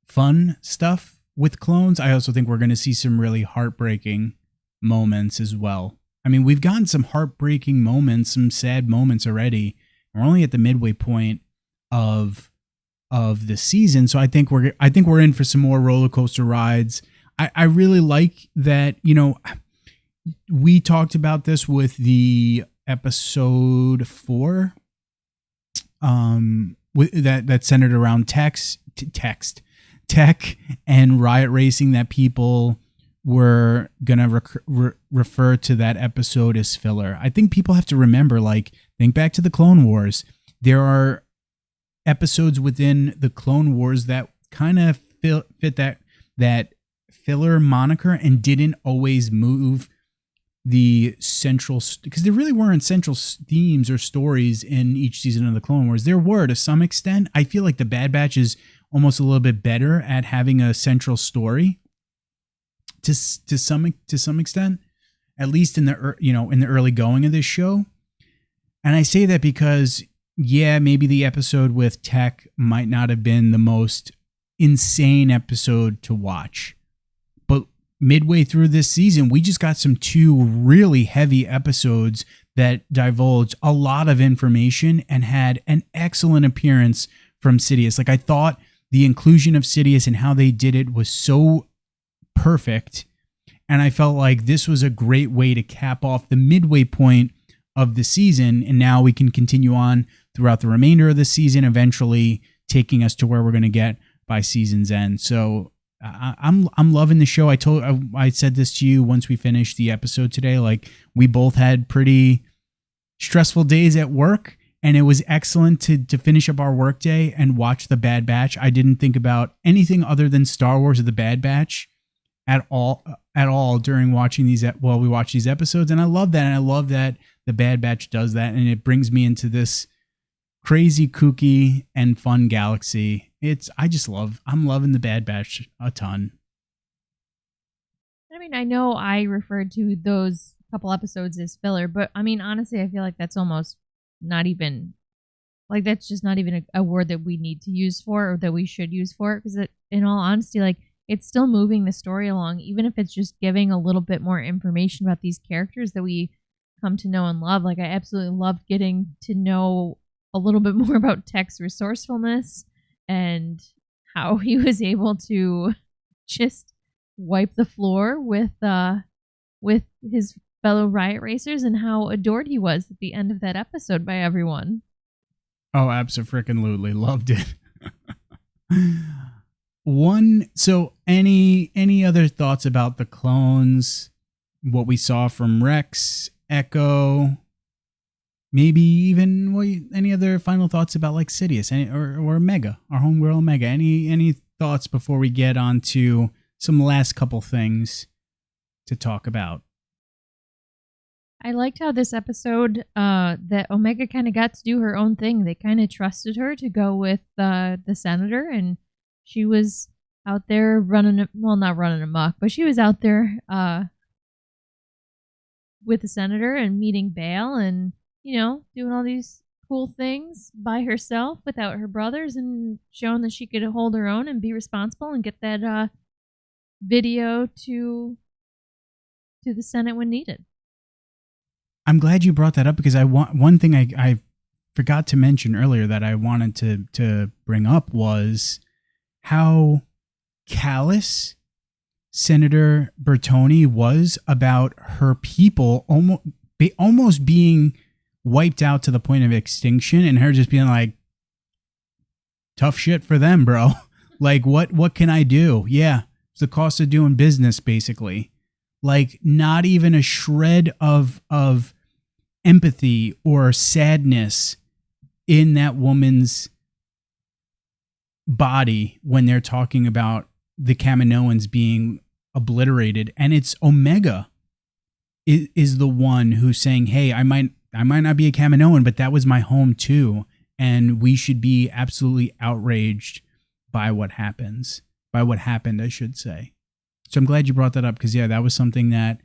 fun stuff with clones. I also think we're going to see some really heartbreaking moments as well. I mean, we've gotten some heartbreaking moments, some sad moments already. We're only at the midway point of the season, so I think we're in for some more roller coaster rides. I really like that, you know, we talked about this with the episode 4 that centered around tech and riot racing, that people were gonna refer to that episode as filler. I think people have to remember, like, think back to the Clone Wars. There are episodes within the Clone Wars that kind of fit that filler moniker and didn't always move the central, because there really weren't central themes or stories in each season of the Clone Wars. There were, to some extent. I feel like the Bad Batch is almost a little bit better at having a central story to some extent, at least in the early going of this show. And I say that because, yeah, maybe the episode with Tech might not have been the most insane episode to watch, but midway through this season, we just got some 2 really heavy episodes that divulged a lot of information and had an excellent appearance from Sidious. Like, I thought the inclusion of Sidious and how they did it was so perfect, and I felt like this was a great way to cap off the midway point of the season, and now we can continue on throughout the remainder of the season, eventually taking us to where we're going to get by season's end. So I'm loving the show. I said this to you once we finished the episode today. Like, we both had pretty stressful days at work, and it was excellent to finish up our workday and watch the Bad Batch. I didn't think about anything other than Star Wars or the Bad Batch at all during watching we watch these episodes, and I love that. And I love that the Bad Batch does that, and it brings me into this crazy, kooky, and fun galaxy. I'm loving the Bad Batch a ton. I mean, I know I referred to those couple episodes as filler, but I mean, honestly, I feel like that's almost not even, like, that's just not even a word that we need to use for, or that we should use for it, because in all honesty, like, it's still moving the story along, even if it's just giving a little bit more information about these characters that we come to know and love. Like, I absolutely loved getting to know a little bit more about Tech's resourcefulness and how he was able to just wipe the floor with his fellow riot racers, and how adored he was at the end of that episode by everyone. Oh, absolutely loved it. So any other thoughts about the clones? what we saw from Rex, Echo, maybe even any other final thoughts about like Sidious or Omega, our homegirl Omega. Any thoughts before we get on to some last couple things to talk about? I liked how this episode, that Omega kind of got to do her own thing. They kind of trusted her to go with the senator, and she was out there not running amok, but she was out there with the senator and meeting Bail and, doing all these cool things by herself without her brothers, and showing that she could hold her own and be responsible and get that video to the Senate when needed. I'm glad you brought that up because one thing I forgot to mention earlier that I wanted to bring up was how callous Senator Bertoni was about her people almost being wiped out to the point of extinction, and her just being like, tough shit for them, bro. Like, what can I do? Yeah, it's the cost of doing business, basically. Like, not even a shred of empathy or sadness in that woman's body when they're talking about the Kaminoans being obliterated. And it's Omega is the one who's saying, hey, I might not be a Kaminoan, but that was my home too, and we should be absolutely outraged by what happened, I should say. So I'm glad you brought that up because that was something that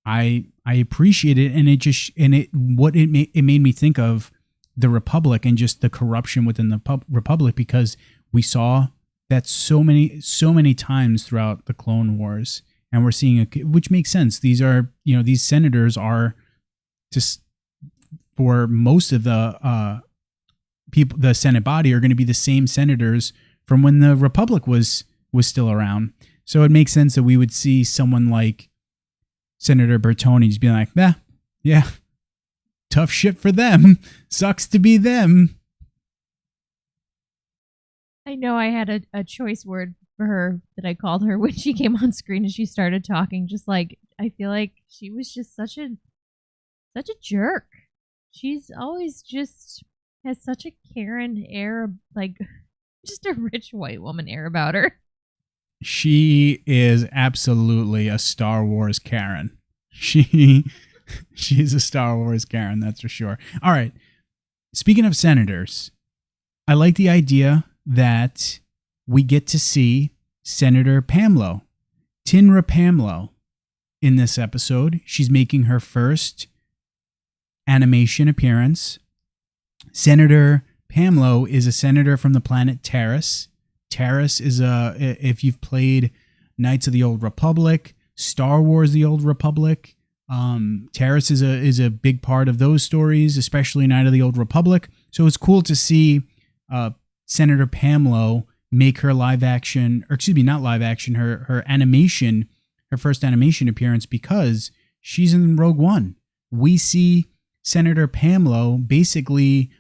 I appreciated, and it made me think of the Republic and just the corruption within the Republic, because we saw that so many times throughout the Clone Wars, and we're seeing which makes sense. These are these senators are just, for most of the people, the Senate body are going to be the same senators from when the Republic was still around. So it makes sense that we would see someone like Senator Bertoni just being like, yeah, tough shit for them. Sucks to be them. I know I had a choice word for her that I called her when she came on screen and she started talking. Just like, I feel like she was just such a jerk. She's always just has such a Karen air, like just a rich white woman air about her. She is absolutely a Star Wars Karen. She's a Star Wars Karen, that's for sure. All right. Speaking of senators, I like the idea that we get to see Senator Pamlo, Tinra Pamlo, in this episode. She's making her first animation appearance. Senator Pamlo is a senator from the planet Taris. Taris is if you've played Knights of the Old Republic, Star Wars The Old Republic, Taris is a big part of those stories, especially Knight of the Old Republic. So it's cool to see Senator Pamlo make her her animation, her first animation appearance, because she's in Rogue One. We see Senator Pamlo basically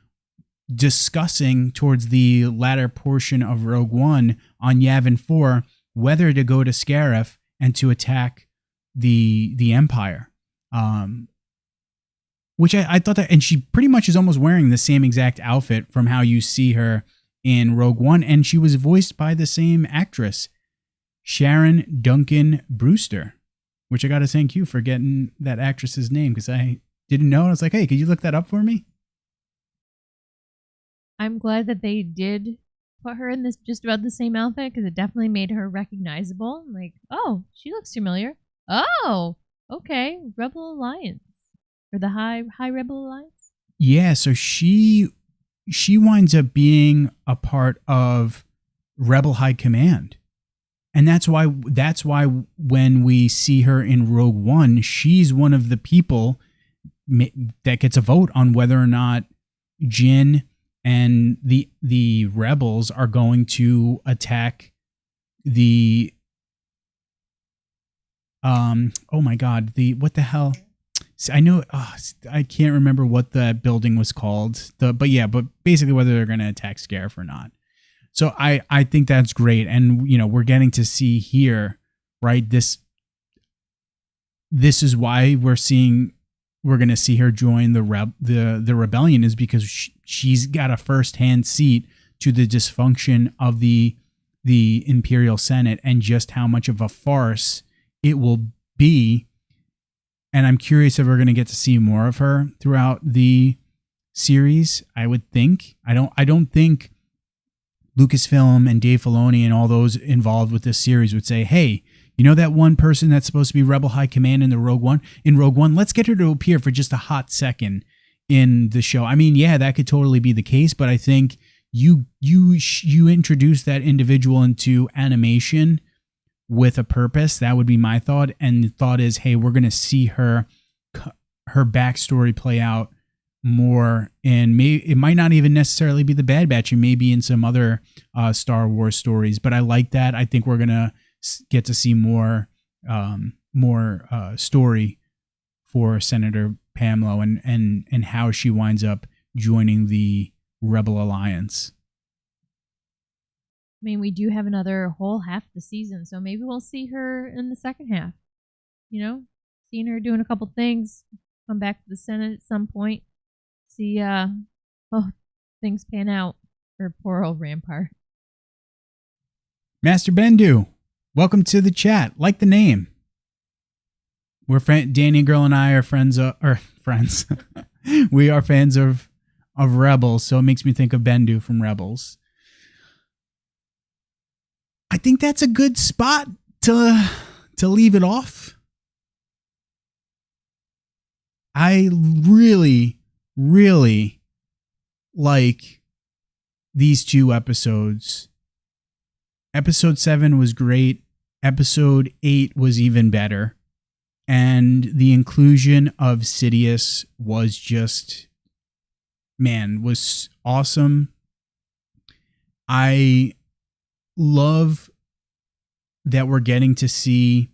discussing towards the latter portion of Rogue One on Yavin 4 whether to go to Scarif and to attack the Empire. Which I thought that, and she pretty much is almost wearing the same exact outfit from how you see her in Rogue One, and she was voiced by the same actress, Sharon Duncan Brewster, which I got to thank you for getting that actress's name, because I didn't know. And I was like, hey, could you look that up for me? I'm glad that they did put her in this just about the same outfit, because it definitely made her recognizable. I'm like, oh, she looks familiar. Oh, okay, Rebel Alliance, or the High Rebel Alliance. Yeah, so she winds up being a part of Rebel High Command, and that's why when we see her in Rogue One, she's one of the people that gets a vote on whether or not Jyn and the rebels are going to attack the oh my god, what the hell? I know, I can't remember what that building was called. But basically whether they're going to attack Scarif or not. So I think that's great, and we're getting to see here, right, this this is why we're going to see her join the rebellion, is because she's got a first-hand seat to the dysfunction of the Imperial Senate and just how much of a farce it will be. And I'm curious if we're going to get to see more of her throughout the series. I would think. I don't think Lucasfilm and Dave Filoni and all those involved with this series would say, hey, you know that one person that's supposed to be Rebel High Command in Rogue One? Let's get her to appear for just a hot second in the show. I mean, yeah, that could totally be the case, but I think you introduce that individual into animation with a purpose. That would be my thought. And the thought is, hey, we're going to see her backstory play out more, and it might not even necessarily be the Bad Batch. It may be in some other Star Wars stories, but I like that. I think we're going to get to see more story for Senator Pamlo and how she winds up joining the Rebel Alliance. I mean, we do have another whole half the season, so maybe we'll see her in the second half. You know, seeing her doing a couple things, come back to the Senate at some point, see things pan out for poor old Rampart. Master Bendu, welcome to the chat. Like the name. Danny Girl and I are friends. We are fans of Rebels, so it makes me think of Bendu from Rebels. I think that's a good spot to leave it off. I really, really like these two episodes. Episode 7 was great. Episode 8 was even better. And the inclusion of Sidious was just, was awesome. I love that we're getting to see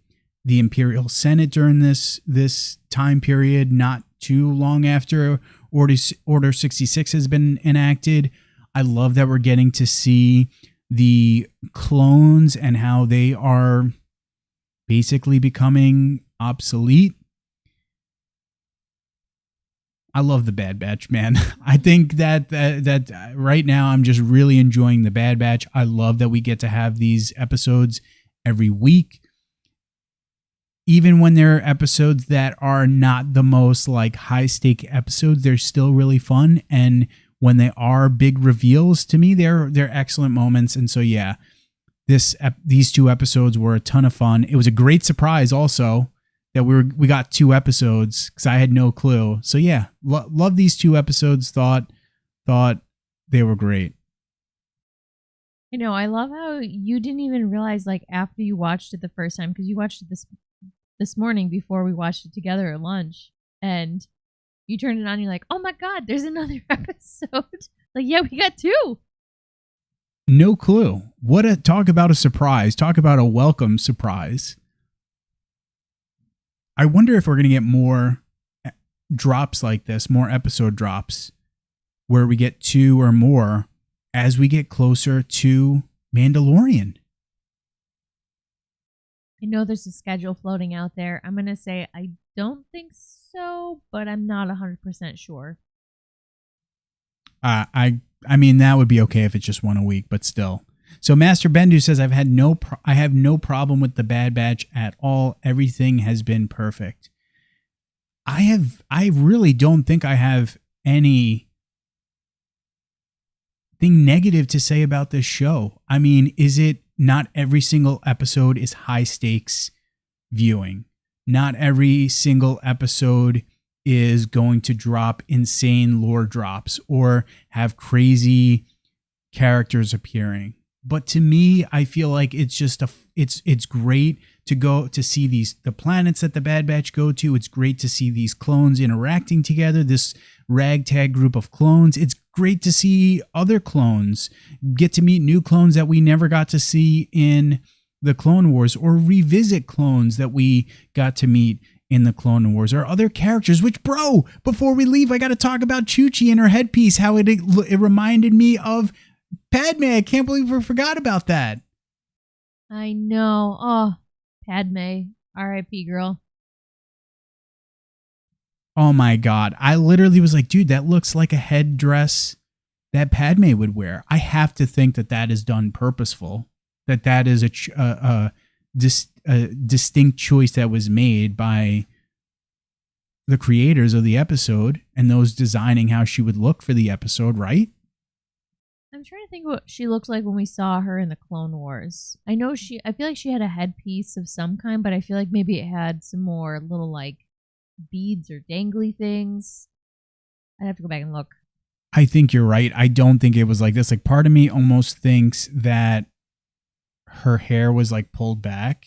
the Imperial Senate during this time period, not too long after Order 66 has been enacted. I love that we're getting to see the clones and how they are basically becoming obsolete. I love the Bad Batch, man. I think that right now I'm just really enjoying the Bad Batch. I love that we get to have these episodes every week. Even when there are episodes that are not the most like high stake episodes, they're still really fun. And when they are big reveals, to me, they're excellent moments. And so, yeah, these two episodes were a ton of fun. It was a great surprise also that we got 2 episodes because I had no clue. So yeah, love these 2 episodes. Thought they were great. I know. I love how you didn't even realize, like, after you watched it the first time, because you watched it this morning before we watched it together at lunch, and you turned it on. You're like, oh my god, there's another episode. Like, yeah, we got 2. No clue. Talk about a surprise. Talk about a welcome surprise. I wonder if we're going to get more drops like this, more episode drops, where we get 2 or more as we get closer to Mandalorian. I know there's a schedule floating out there. I'm going to say I don't think so, but I'm not 100% sure. I mean, that would be okay if it's just one a week, but still. So Master Bendu says, I have no problem with the Bad Batch at all. Everything has been perfect. I really don't think I have anything negative to say about this show. I mean, is it not every single episode is high stakes viewing? Not every single episode is going to drop insane lore drops or have crazy characters appearing. But to me, I feel like it's just it's great to go to see the planets that the Bad Batch go to. It's great to see these clones interacting together, this ragtag group of clones. It's great to see other clones, get to meet new clones that we never got to see in the Clone Wars, or revisit clones that we got to meet in the Clone Wars, or other characters. Which, bro, before we leave, I got to talk about Chuchi and her headpiece, how it reminded me of Padme. I can't believe we forgot about that. I know. Oh, Padme. R.I.P. girl. Oh my God. I literally was like, dude, that looks like a headdress that Padme would wear. I have to think that that is done purposeful, that is a distinct choice that was made by the creators of the episode and those designing how she would look for the episode, right? I'm trying to think what she looked like when we saw her in the Clone Wars. I feel like she had a headpiece of some kind, but I feel like maybe it had some more little like beads or dangly things. I'd have to go back and look. I think you're right. I don't think it was like this. Like, part of me almost thinks that her hair was like pulled back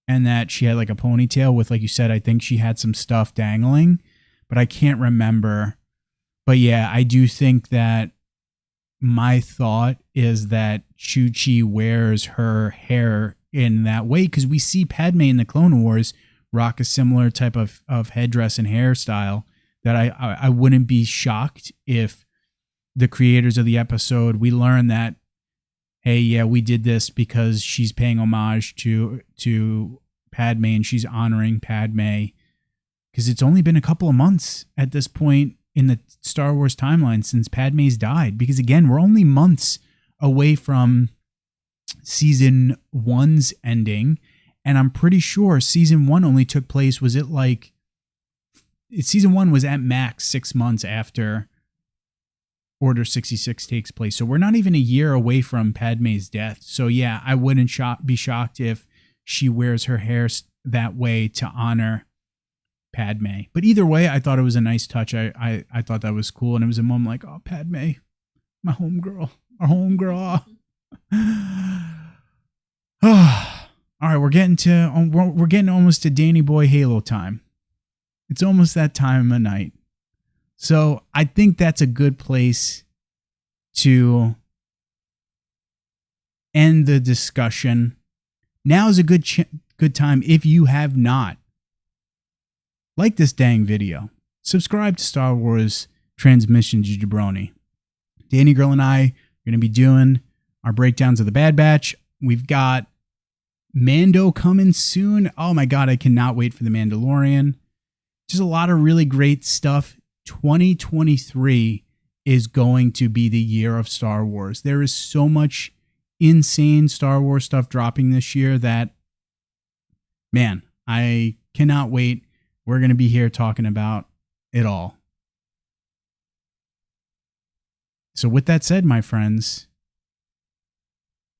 and that she had like a ponytail with, like you said, I think she had some stuff dangling, but I can't remember. But yeah, I do think that my thought is that Chuchi wears her hair in that way because we see Padme in the Clone Wars rock a similar type of headdress and hairstyle, that I wouldn't be shocked if the creators of the episode, we learn that, hey, yeah, we did this because she's paying homage to Padme and she's honoring Padme, because it's only been a couple of months at this point in the Star Wars timeline since Padme's died. Because again, we're only months away from season 1's ending, and I'm pretty sure season 1 only took place, season 1 was at max 6 months after Order 66 takes place. So we're not even a year away from Padme's death. So yeah, I wouldn't be shocked if she wears her hair that way to honor Padme. But either way, I thought it was a nice touch. I thought that was cool. And it was a moment like, oh, Padme, my homegirl, our homegirl. All right, we're getting almost to Danny Boy Halo time. It's almost that time of night. So I think that's a good place to end the discussion. Now is a good time, if you have not liked this dang video, subscribe to Star Wars Transmissions Jabroni. Danny Girl and I are going to be doing our breakdowns of the Bad Batch. We've got Mando coming soon. Oh my God, I cannot wait for the Mandalorian. Just a lot of really great stuff. 2023 is going to be the year of Star Wars. There is so much insane Star Wars stuff dropping this year that, man, I cannot wait. We're going to be here talking about it all. So with that said, my friends,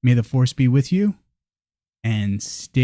may the Force be with you and stay